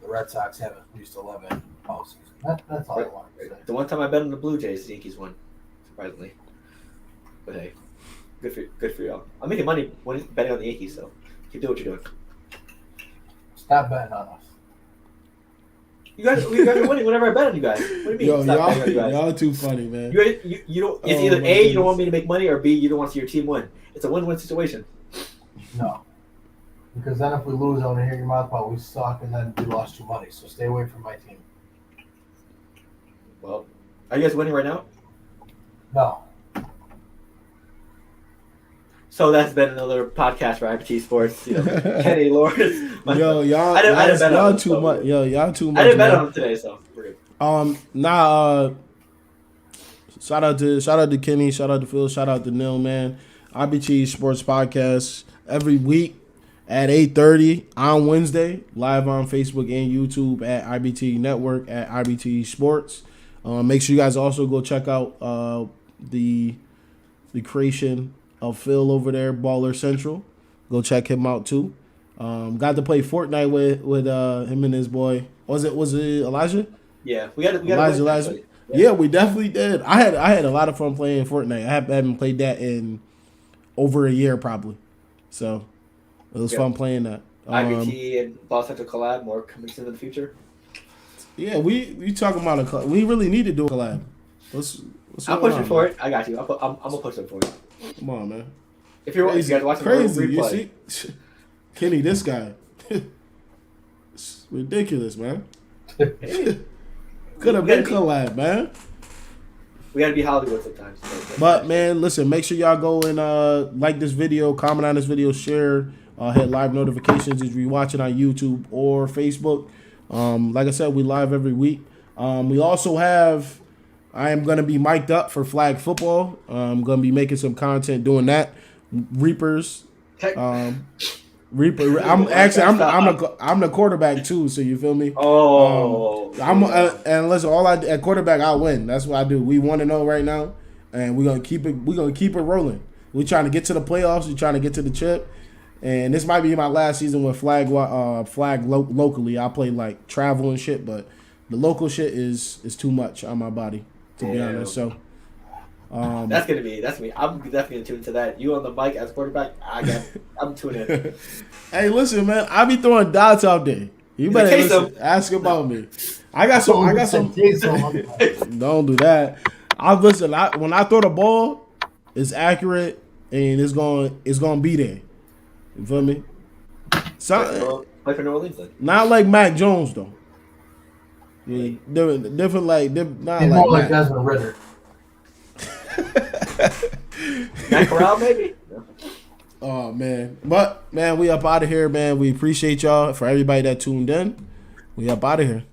The Red Sox haven't reached 11 all season. That's all I wanted to say. The one time I bet on the Blue Jays, the Yankees won, surprisingly. But hey, good for y'all. I'm making money betting on the Yankees, so keep doing what you're doing. Stop betting on us. You guys are winning whenever I bet on you guys. What do you mean? Yo, stop betting on you guys? y'all too funny, man. You don't. It's either A, you don't want me to make money, or B, you don't want to see your team win. It's a win-win situation. No. Because then if we lose, I want to hear your mouth about we suck, and then we lost your money. So stay away from my team. Well, are you guys winning right now? No. So that's been another podcast for IBTE Sports. You know, Kenny, Lawrence. Yo, y'all, I didn't bet on him, too so much. Yo, y'all too much. I didn't bet man. on him today, so we're good. Shout out to Kenny, shout out to Phil, shout out to Neil, man. IBTE Sports Podcast every week at 8:30 on Wednesday, live on Facebook and YouTube at IBTE Network at IBTE Sports. Make sure you guys also go check out the creation of Phil over there, Baller Central. Go check him out too. Got to play Fortnite with him and his boy. Was it Elijah? Yeah, we got Elijah. Yeah, we definitely did. I had a lot of fun playing Fortnite. I haven't played that in over a year probably. So it was fun playing that. IBT and Ball Central collab, more coming soon in the future. Yeah, we talking about a collab. We really need to do a collab. I'm pushing for it. I got you. I'm gonna push it for you. Come on, man. If you guys watching crazy, the you replay, see, Kenny, this guy, it's ridiculous, man. Could have been collab, man. We gotta be Hollywood sometimes. But man, listen, make sure y'all go and like this video, comment on this video, share, hit live notifications if you're watching on YouTube or Facebook. Like I said, we live every week. We also have, I am gonna be mic'd up for flag football. I'm gonna be making some content doing that. Reapers. Reaper. I'm the quarterback too, so you feel me? Oh, and listen, at quarterback I win. That's what I do. We 1-0 right now, and we're gonna keep it. We're gonna keep it rolling. We're trying to get to the playoffs. We're trying to get to the chip, and this might be my last season with flag locally. I play like travel and shit, but the local shit is too much on my body, to be honest. So. That's gonna be. I'm definitely gonna tune into that. You on the mic as quarterback, I'm tuning in. Hey, listen, man. I be throwing dots out there. You better ask about me. I got some. Don't do that. When I throw the ball, it's accurate and it's going be there. You feel me? Play for New Orleans then. Not like Mac Jones though. Yeah, different like not he's like more like Desmond Ritter. Matt Corral, maybe? Oh, man. But, man, we up out of here, man. We appreciate y'all. For everybody that tuned in, we up out of here.